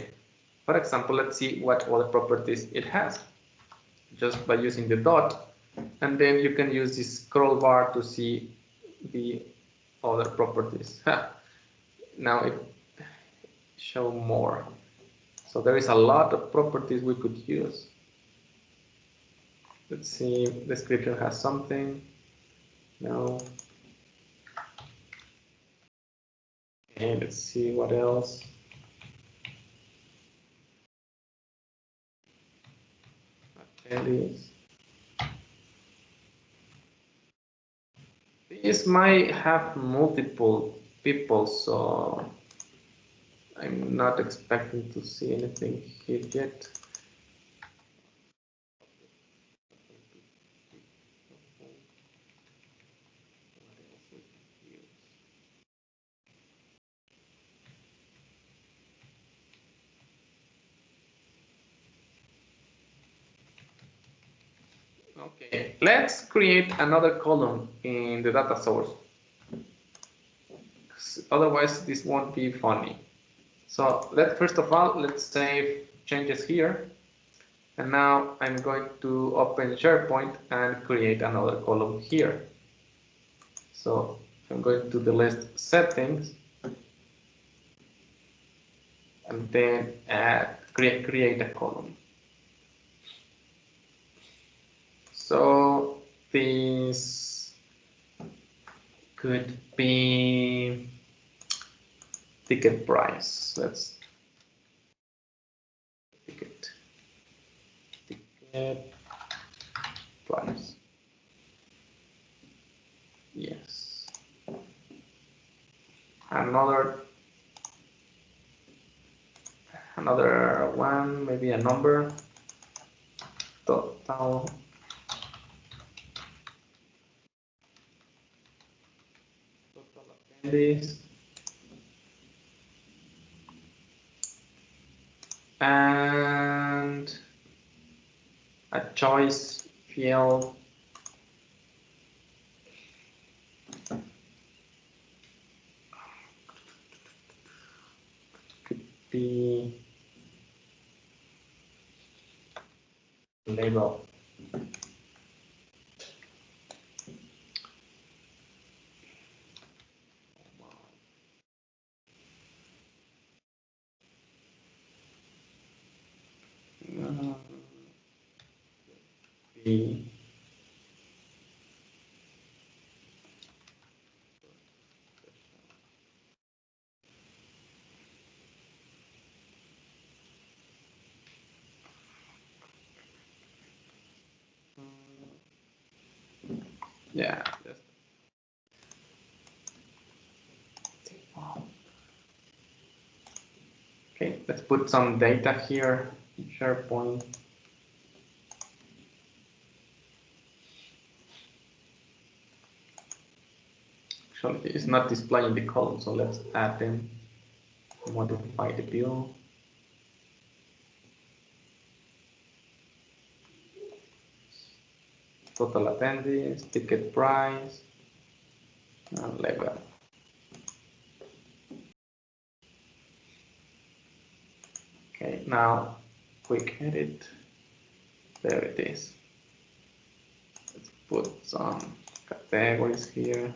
Speaker 1: For example, let's see what other properties it has just by using the dot, and then you can use this scroll bar to see the other properties. Now it show more. So there is a lot of properties we could use. Let's see if the description has something. No. Okay, let's see what else. This might have multiple people, so I'm not expecting to see anything here yet. Okay, let's create another column in the data source. Otherwise, this won't be funny. So first of all, let's save changes here. And now I'm going to open SharePoint and create another column here. So I'm going to the list settings and then create a column. So this could be ticket price. Let's ticket price. Yes. Another one, maybe a number. Total attendees. And a choice field could be label. Be yeah. Okay, let's put some data here in SharePoint. Actually, it's not displaying the column, so let's add them, modify the view. Total attendees, ticket price, and level. Okay, now quick edit. There it is. Let's put some categories here.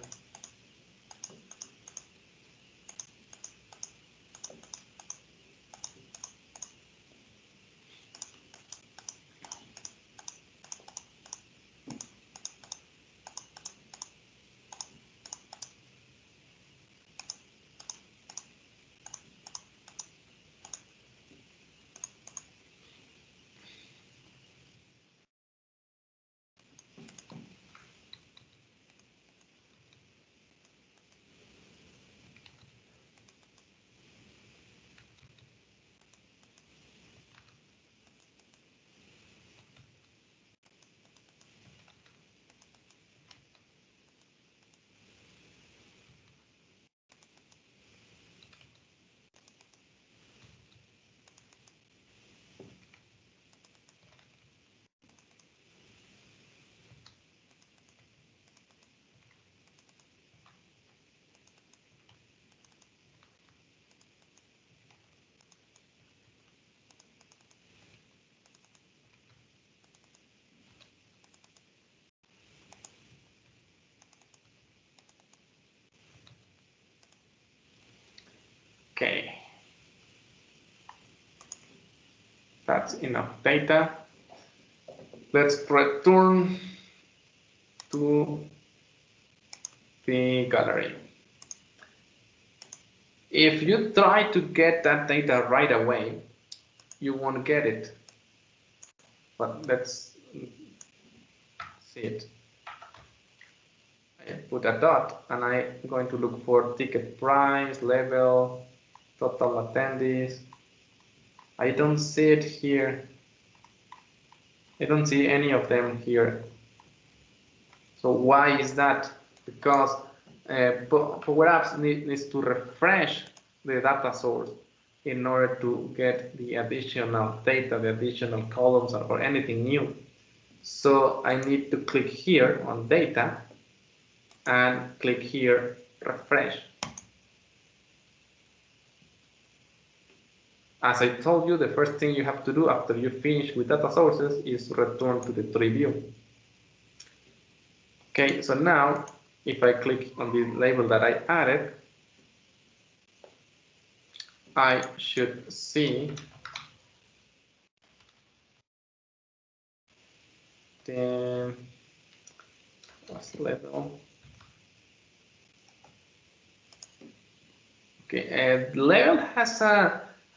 Speaker 1: Okay, that's enough data. Let's return to the gallery. If you try to get that data right away, you won't get it. But let's see it. I put a dot and I'm going to look for ticket price, level, total attendees. I don't see it here. I don't see any of them here. So why is that? Because Power Apps needs to refresh the data source in order to get the additional data, the additional columns, or anything new. So I need to click here on data and click here refresh. As I told you, the first thing you have to do after you finish with data sources is return to the tree view. Okay, so now if I click on the label that I added, I should see the what's the level? Okay, the level has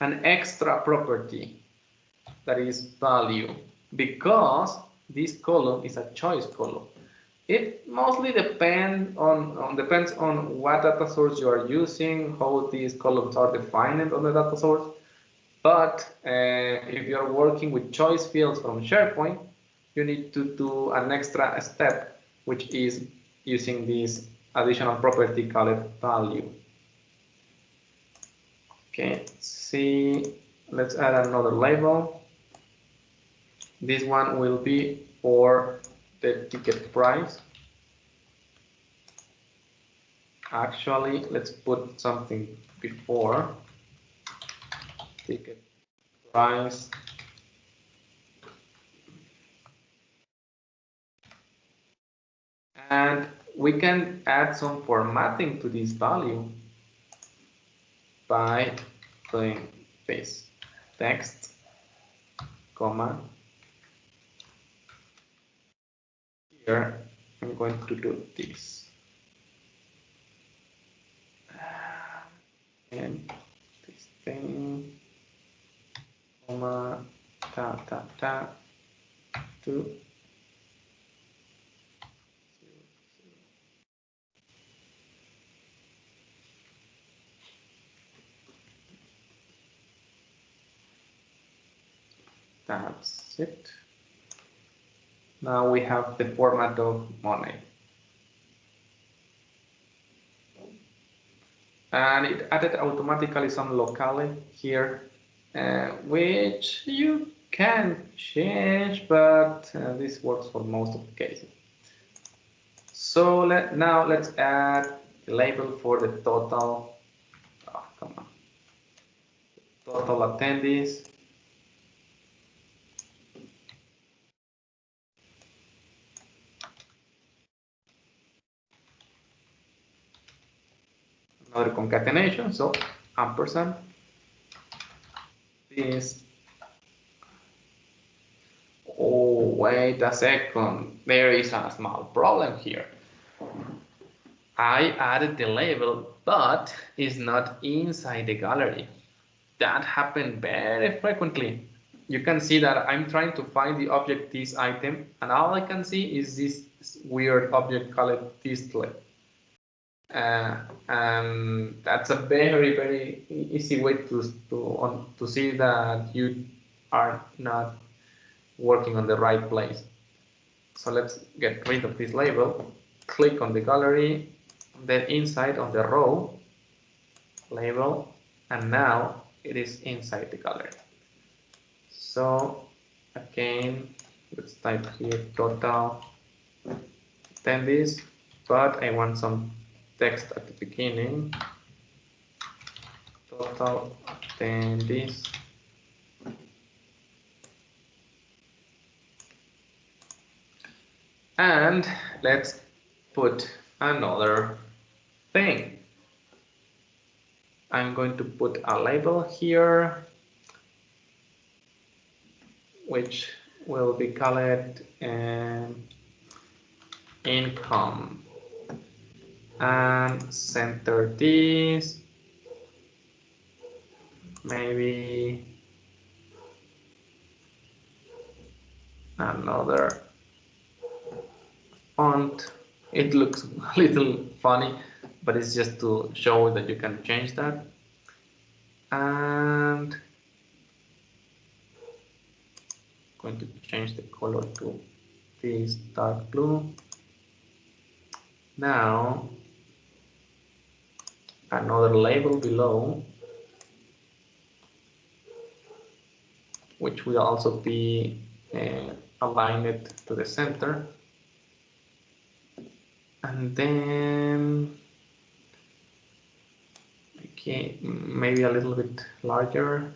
Speaker 1: an extra property that is value because this column is a choice column. It mostly depends on what data source you are using, how these columns are defined on the data source. But if you're working with choice fields from SharePoint, you need to do an extra step, which is using this additional property called value. Okay, see, let's add another label. This one will be for the ticket price. Actually, let's put something before ticket price. And we can add some formatting to this value by doing this text, comma. Here, I'm going to do this. And this thing, comma, to that's it. Now we have the format of money. And it added automatically some locale here, which you can change, but this works for most of the cases. So now let's add the label for the total, total attendees. Another concatenation, so ampersand. This. Oh, wait a second. There is a small problem here. I added the label, but it's not inside the gallery. That happened very frequently. You can see that I'm trying to find the object this item, and all I can see is this weird object called display. And that's a very easy way to see that you are not working on the right place. So let's get rid of this label. Click on the gallery, then inside on the row label, and now it is inside the gallery. So again, let's type here total attendees, but I want some text at the beginning. Total attendees. And let's put another thing. I'm going to put a label here, which will be called income, and center this, maybe another font. It looks a little funny, but it's just to show that you can change that. And going to change the color to this dark blue. Now another label below, which will also be aligned to the center. And then, okay, maybe a little bit larger.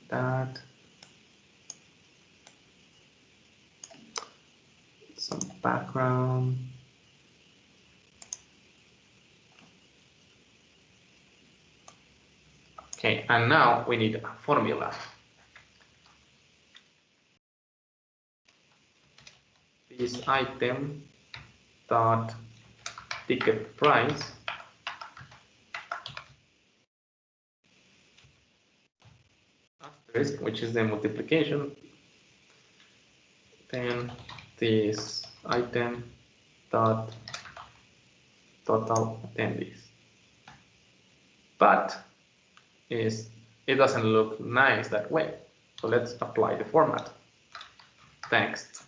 Speaker 1: That. Some background. Okay, and now we need a formula. This item dot ticket price asterisk, which is the multiplication, then this item dot total attendees. But it doesn't look nice that way. So let's apply the format. Text,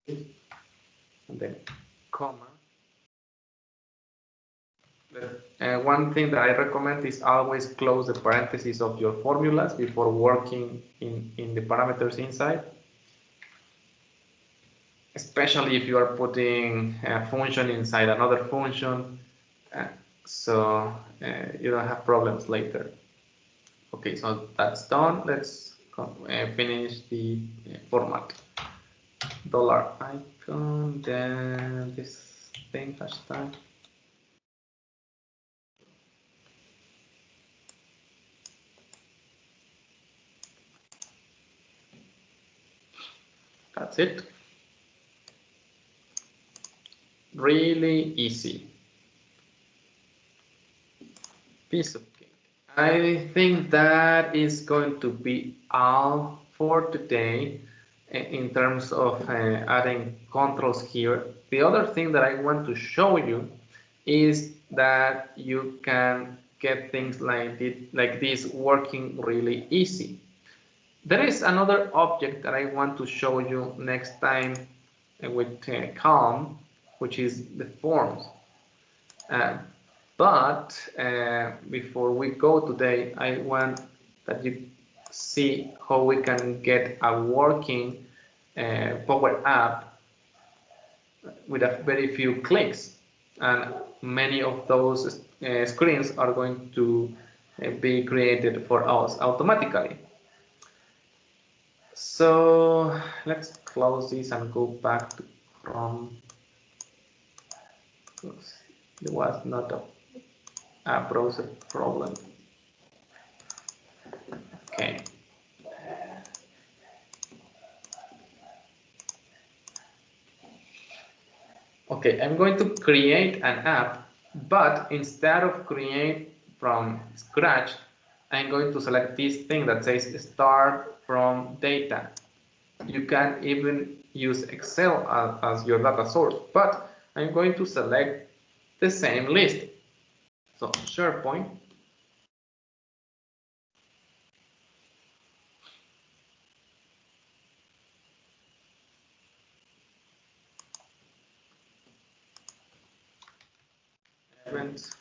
Speaker 1: and then comma. One thing that I recommend is always close the parentheses of your formulas before working in the parameters inside. Especially if you are putting a function inside another function, so you don't have problems later. Okay, so that's done. Let's finish the format. Dollar icon, then this thing, hashtag. That's it. Really easy. Piece of cake. I think that is going to be all for today in terms of adding controls here. The other thing that I want to show you is that you can get things like this working really easy. There is another object that I want to show you next time with Calm, which is the forms. But before we go today, I want that you see how we can get a working Power App with a very few clicks. And many of those screens are going to be created for us automatically. So let's close this and go back to Chrome. There was not a browser problem. Okay. Okay, I'm going to create an app, but instead of create from scratch, I'm going to select this thing that says start from data. You can even use Excel as your data source, but I'm going to select the same list. So SharePoint. Events.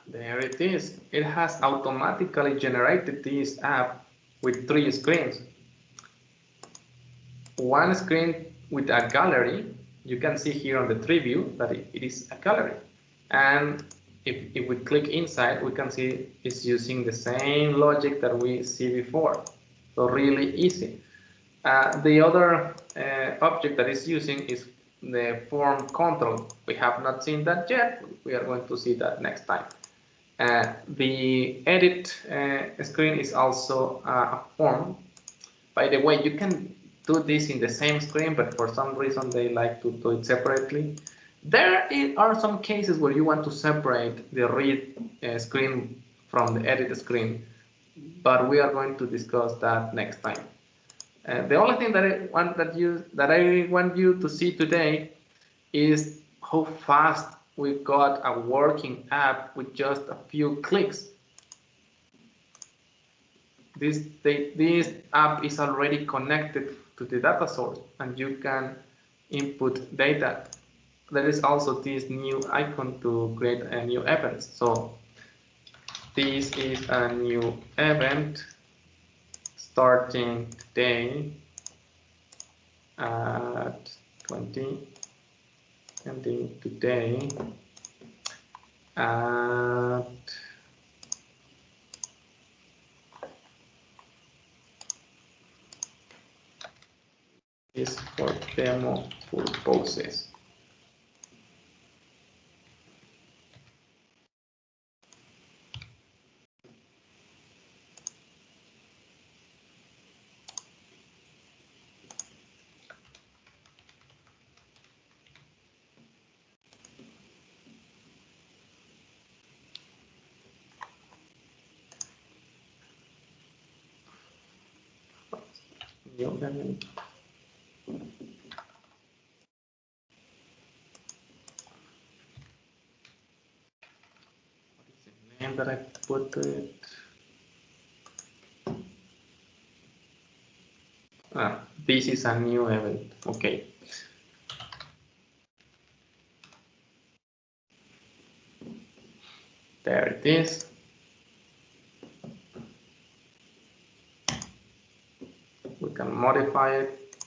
Speaker 1: There it is. It has automatically generated this app with 3 screens. One screen with a gallery. You can see here on the tree view that it is a gallery. And if we click inside, we can see it's using the same logic that we see before. So really easy. The other object that is using is the form control. We have not seen that yet. We are going to see that next time. The edit screen is also a form. By the way, you can do this in the same screen, but for some reason they like to do it separately. There are some cases where you want to separate the read screen from the edit screen, but we are going to discuss that next time. The only thing that I want you to see today is how fast we got a working app with just a few clicks. This app is already connected to the data source, and you can input data. There is also this new icon to create a new event. So this is a new event starting today at 20, ending today at is for demo purposes. New event. Name that I put to it. This is a new event. Okay. There it is. We can modify it.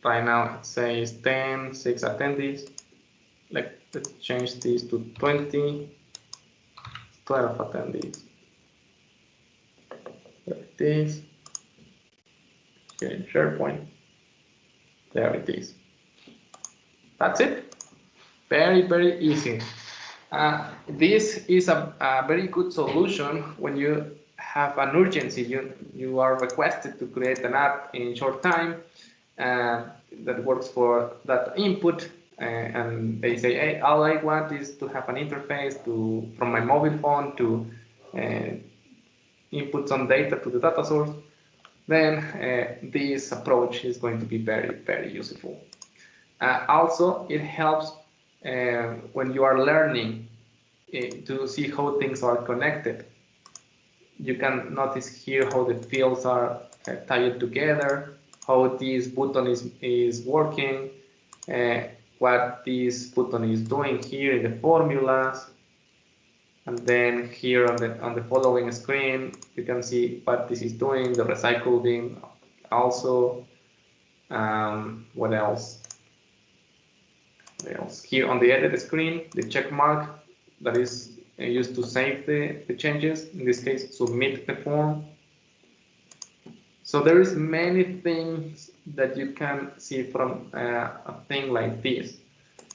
Speaker 1: Right now it says 10, 6 attendees. Let's change this to 20, 12 attendees. There it is. Here in SharePoint. There it is. That's it. Very, very easy. This is a very good solution when you have an urgency. You are requested to create an app in short time that works for that input, and they say, hey, all I want is to have an interface from my mobile phone to input some data to the data source. Then this approach is going to be very, very useful. Also, it helps when you are learning to see how things are connected. You can notice here how the fields are tied together, how this button is working, what this button is doing here in the formulas. And then here on the following screen, you can see what this is doing, the recycle bin also. What else? Here on the edit screen, the check mark that is used to save the changes, in this case, submit the form. So there is many things that you can see from a thing like this.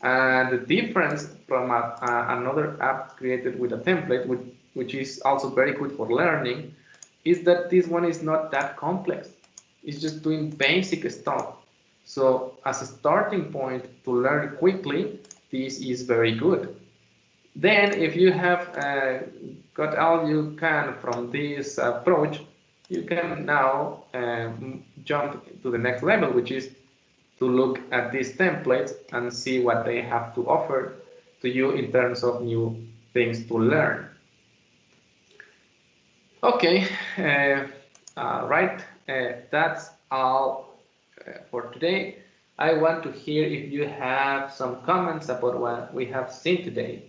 Speaker 1: And the difference from another app created with a template, which is also very good for learning, is that this one is not that complex. It's just doing basic stuff. So as a starting point to learn quickly, this is very good. Then if you have got all you can from this approach, you can now jump to the next level, which is to look at these templates and see what they have to offer to you in terms of new things to learn. Okay, right, that's all for today. I want to hear if you have some comments about what we have seen today.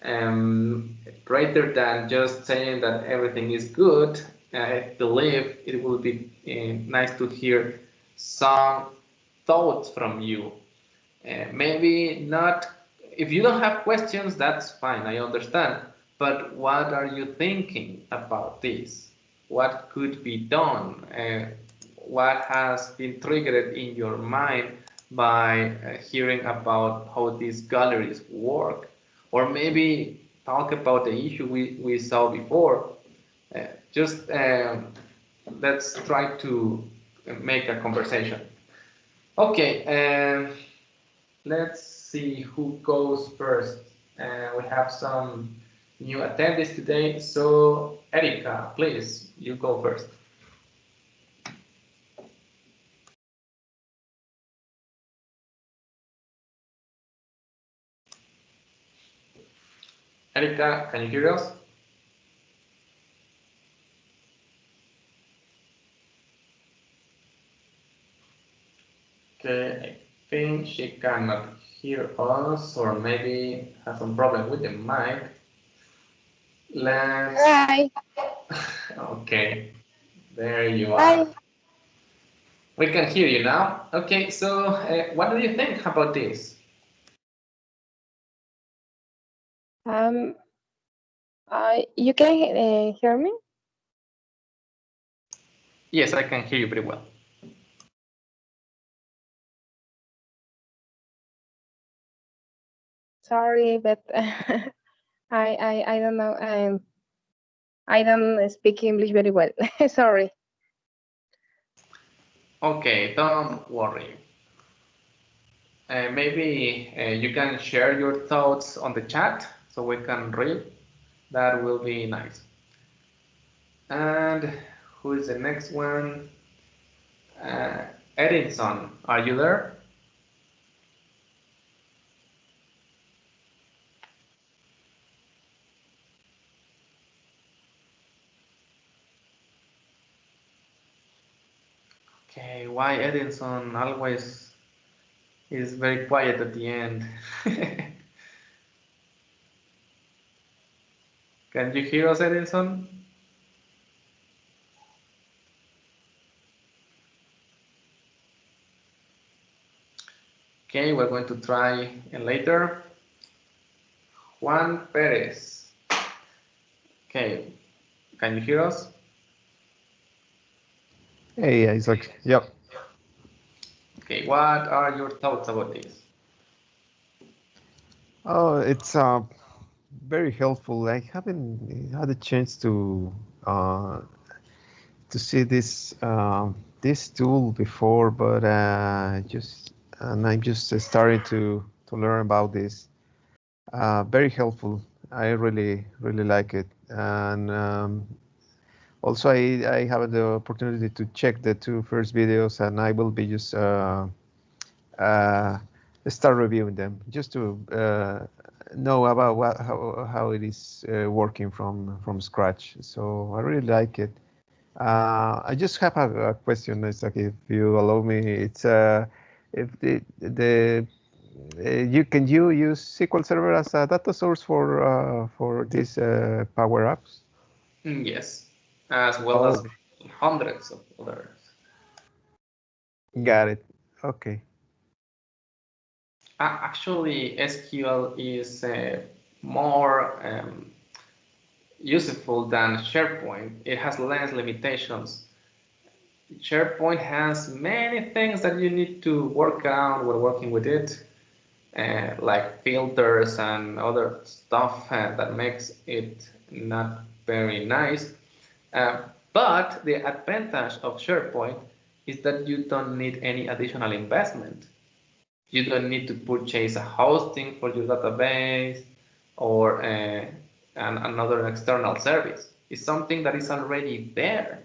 Speaker 1: Rather than just saying that everything is good, I believe it will be nice to hear some thoughts from you. Maybe not, if you don't have questions, that's fine, I understand. But what are you thinking about this? What could be done? What has been triggered in your mind by hearing about how these galleries work? Or maybe talk about the issue we saw before. Just let's try to make a conversation. Okay, let's see who goes first. We have some new attendees today, so Erika, please, you go first. Erika, can you hear us? Okay, I think she cannot hear us, or maybe has some problem with the mic. Let's.
Speaker 4: Hi.
Speaker 1: Okay, there you are.
Speaker 4: Hi.
Speaker 1: We can hear you now. Okay, so what do you think about this?
Speaker 4: Um, you can hear me?
Speaker 1: Yes, I can hear you pretty well.
Speaker 4: Sorry, but I don't know. I don't speak English very well. Sorry.
Speaker 1: Okay, don't worry. Maybe you can share your thoughts on the chat so we can read. That will be nice. And who is the next one? Edinson, are you there? Okay, why Edinson always is very quiet at the end? Can you hear us, Edinson? Okay, we're going to try later. Juan Perez. Okay, can you hear us?
Speaker 3: Hey, Isaac. Yep.
Speaker 1: Okay, what are your thoughts about this?
Speaker 3: Oh, it's very helpful. I haven't had a chance to see this tool before, but I'm just starting to learn about this. Very helpful. I really like it, and also I have the opportunity to check the two first videos, and I will be just uh, start reviewing them just to know about how it is working from scratch. So I really like it. I just have a question, Isaac, if you allow me. It's if you use SQL Server as a data source for these Power Apps?
Speaker 1: Yes, as well as
Speaker 3: Oh,
Speaker 1: hundreds of others.
Speaker 3: got it. Okay.
Speaker 1: Actually, SQL is more useful than SharePoint. It has less limitations. SharePoint has many things that you need to work out when working with it, like filters and other stuff that makes it not very nice. Uh, but the advantage of SharePoint is that you don't need any additional investment. You don't need to purchase a hosting for your database or another external service. It's something that is already there,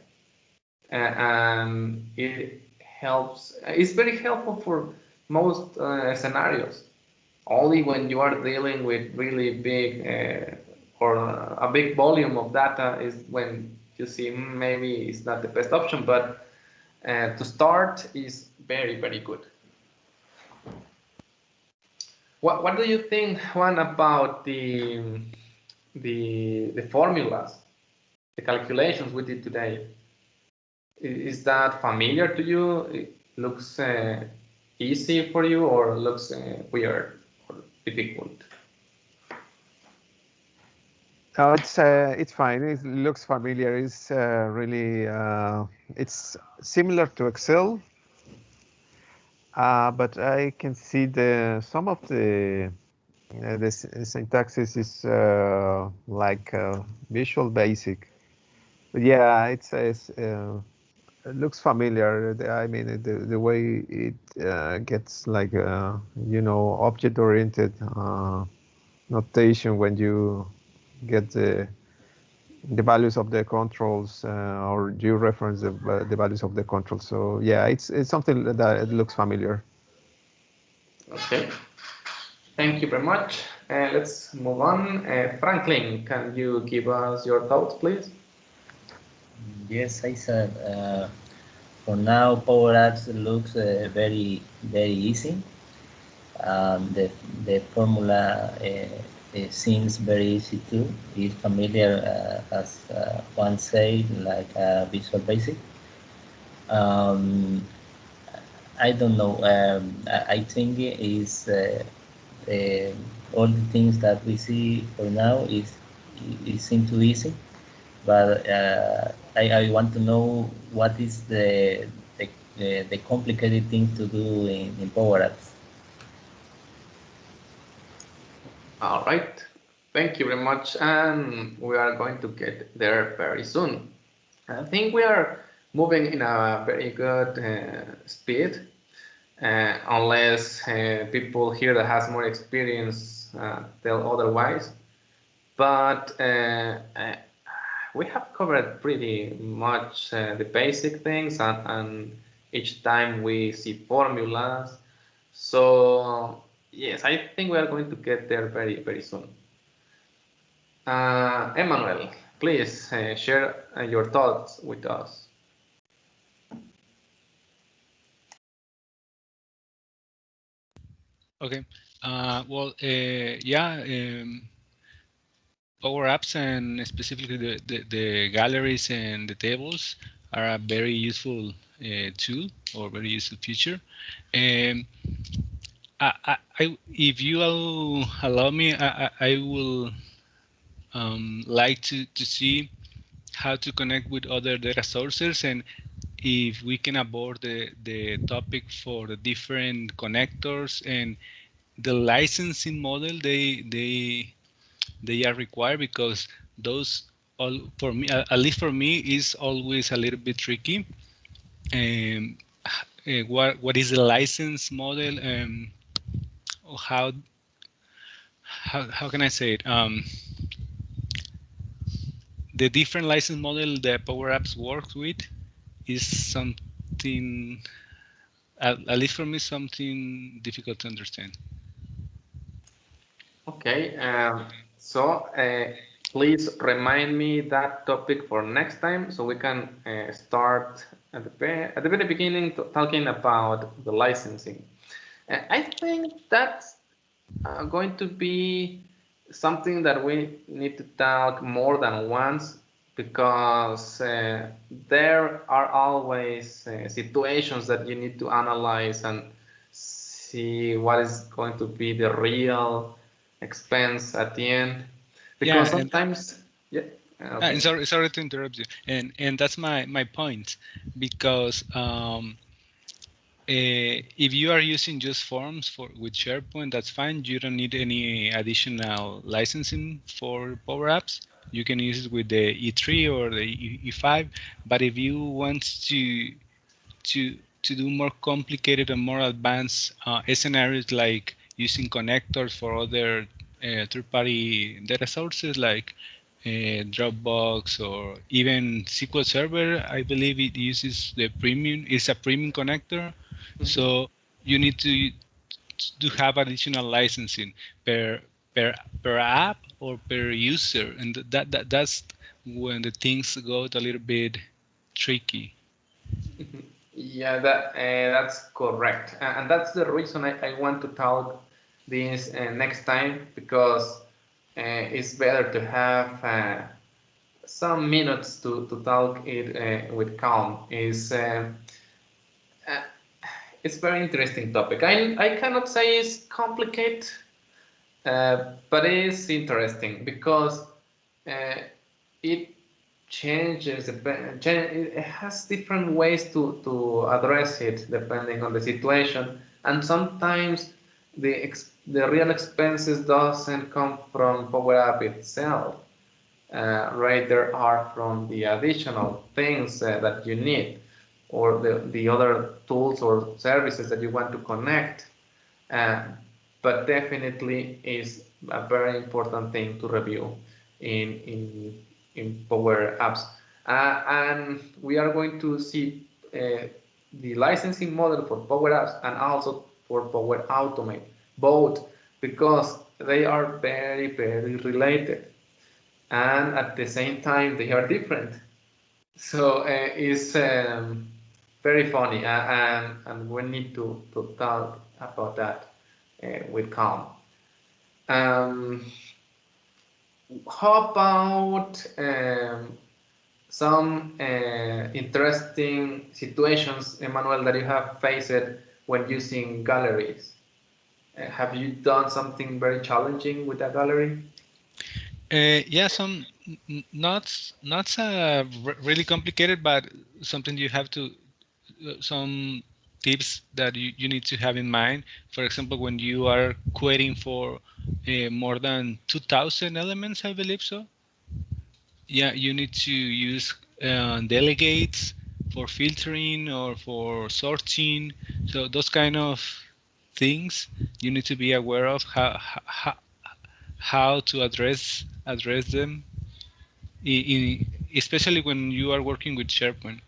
Speaker 1: and it helps. It's very helpful for most scenarios. Only when you are dealing with really big or a big volume of data is when you see maybe it's not the best option, but to start is very good. What do you think, Juan, about the formulas, the calculations we did today? Is that familiar to you? It looks easy for you, or looks weird or difficult?
Speaker 3: No, it's fine. It looks familiar. It's really it's similar to Excel, but I can see the some of the The syntax is like Visual Basic. But yeah, it says it looks familiar. I mean, the way it gets like object-oriented notation when you get the values of the controls or you reference the values of the controls. So yeah, it's something that it looks familiar.
Speaker 1: Okay, thank you very much. Let's move on. Franklin, can you give us your thoughts, please?
Speaker 2: Yes, I said. For now, Power Apps looks very easy. The formula seems very easy too. It's familiar, as one said, like Visual Basic. Um, I don't know. I think is all the things that we see for now is seem too easy. But I want to know what is the complicated thing to do in Power Apps.
Speaker 1: All right, thank you very much, and we are going to get there very soon. I think we are moving in a very good speed, unless people here that has more experience tell otherwise. But we have covered pretty much the basic things, and each time we see formulas. So yes, I think we are going to get there very soon. Emmanuel, please share your thoughts with us.
Speaker 5: Okay. Yeah. Power Apps and specifically the galleries and the tables are a very useful tool or very useful feature. If you allow me, I will like to see how to connect with other data sources, and if we can abord the topic for the different connectors and the licensing model they are required, because those all for me, at least for me, is always a little bit tricky. What is the license model? Or how can I say it? The different license model that Power Apps works with is something, at least for me, something difficult to understand.
Speaker 1: Okay, so please remind me that topic for next time so we can start at the very beginning talking about the licensing. I think that's going to be something that we need to talk more than once, because there are always situations that you need to analyze and see what is going to be the real expense at the end, because
Speaker 5: Yeah, and
Speaker 1: sometimes, yeah, okay.
Speaker 5: sorry to interrupt you, and that's my point, because if you are using just forms with SharePoint, that's fine. You don't need any additional licensing for Power Apps. You can use it with the E3 or the E5. But if you want to do more complicated and more advanced scenarios, like using connectors for other third-party data sources like Dropbox or even SQL Server, I believe it uses the premium. It's a premium connector, so you need to have additional licensing per per per app or per user, and that's when the things go a little bit tricky.
Speaker 1: Yeah, that's correct, and that's the reason I want to talk this next time, because it's better to have some minutes to talk it with calm. Uh, it's very interesting topic. I cannot say it's complicated, but it is interesting because it changes. It has different ways to address it depending on the situation, and sometimes the the real expenses doesn't come from Power App itself. Rather are from the additional things that you need, or the other tools or services that you want to connect. But definitely is a very important thing to review in Power Apps. And we are going to see the licensing model for Power Apps and also for Power Automate, both, because they are very, very related. And at the same time, they are different. So it's very funny, and we need to talk about that with calm. Um, how about some interesting situations, Emmanuel, that you have faced when using galleries? Have you done something very challenging with a gallery?
Speaker 5: Yeah, some not really complicated, but something you have to some tips that you need to have in mind. For example, when you are querying for more than 2,000 elements, I believe so. Yeah, you need to use delegates for filtering or for sorting. So those kind of things you need to be aware of how to address them, especially when you are working with SharePoint.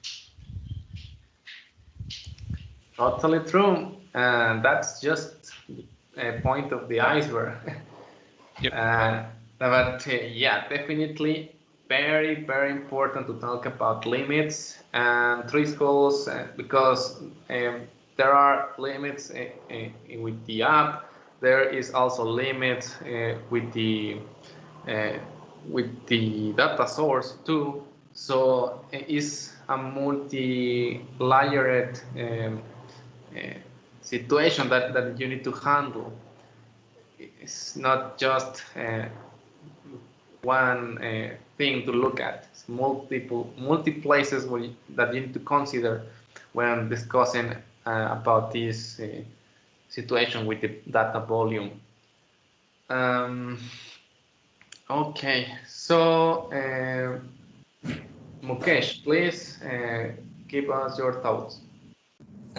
Speaker 1: Totally true, and that's just a point of the iceberg.
Speaker 5: Yep.
Speaker 1: But yeah, definitely very, very important to talk about limits and thresholds because there are limits with the app. There is also limits uh, with the data source too. So it's a multi-layered uh, situation that you need to handle. It's not just one thing to look at. It's multi places that you need to consider when discussing about this situation with the data volume. Um, okay, so Mukesh, please give us your thoughts.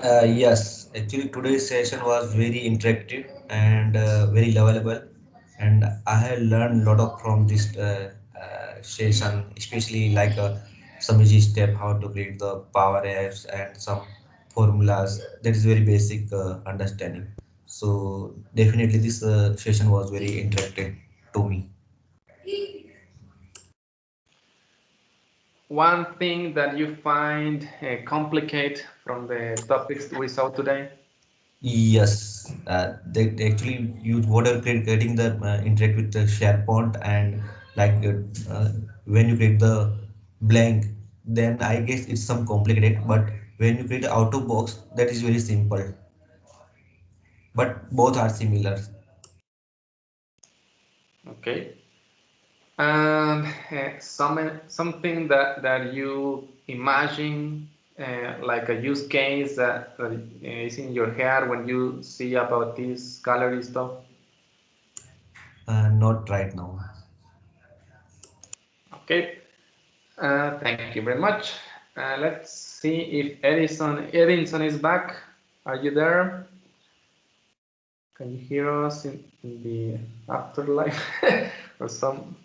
Speaker 6: Yes, actually today's session was very interactive and very lovable, and I have learned a lot of from this session, especially like some easy step how to create the power apps and some formulas. That is very basic understanding. So definitely this session was very interactive to me.
Speaker 1: One thing that you find complicate from the topics we saw today?
Speaker 6: Yes, they actually use whatever creating the interact with the SharePoint and like when you create the blank, then I guess it's some complicated. But when you create the out of box, that is very simple. But both are similar.
Speaker 1: Okay. And something that you imagine like a use case that is in your head when you see about this gallery stuff.
Speaker 6: Not right now.
Speaker 1: Okay, thank you very much. Let's see if Edinson is back. Are you there? Can you hear us in the afterlife or some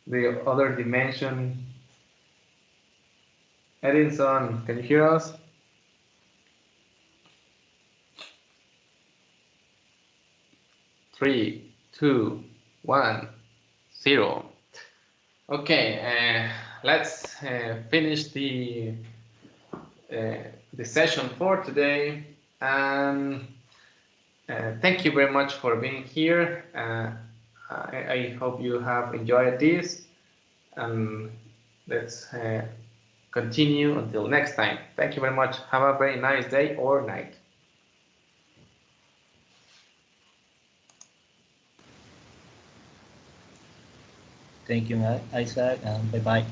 Speaker 1: the other dimension? Edinson, can you hear us? 3, 2, 1, 0. Okay, let's finish the session for today. And thank you very much for being here. I hope you have enjoyed this. And let's continue until next time. Thank you very much. Have a very nice day or night.
Speaker 2: Thank you, Isaac, and bye bye.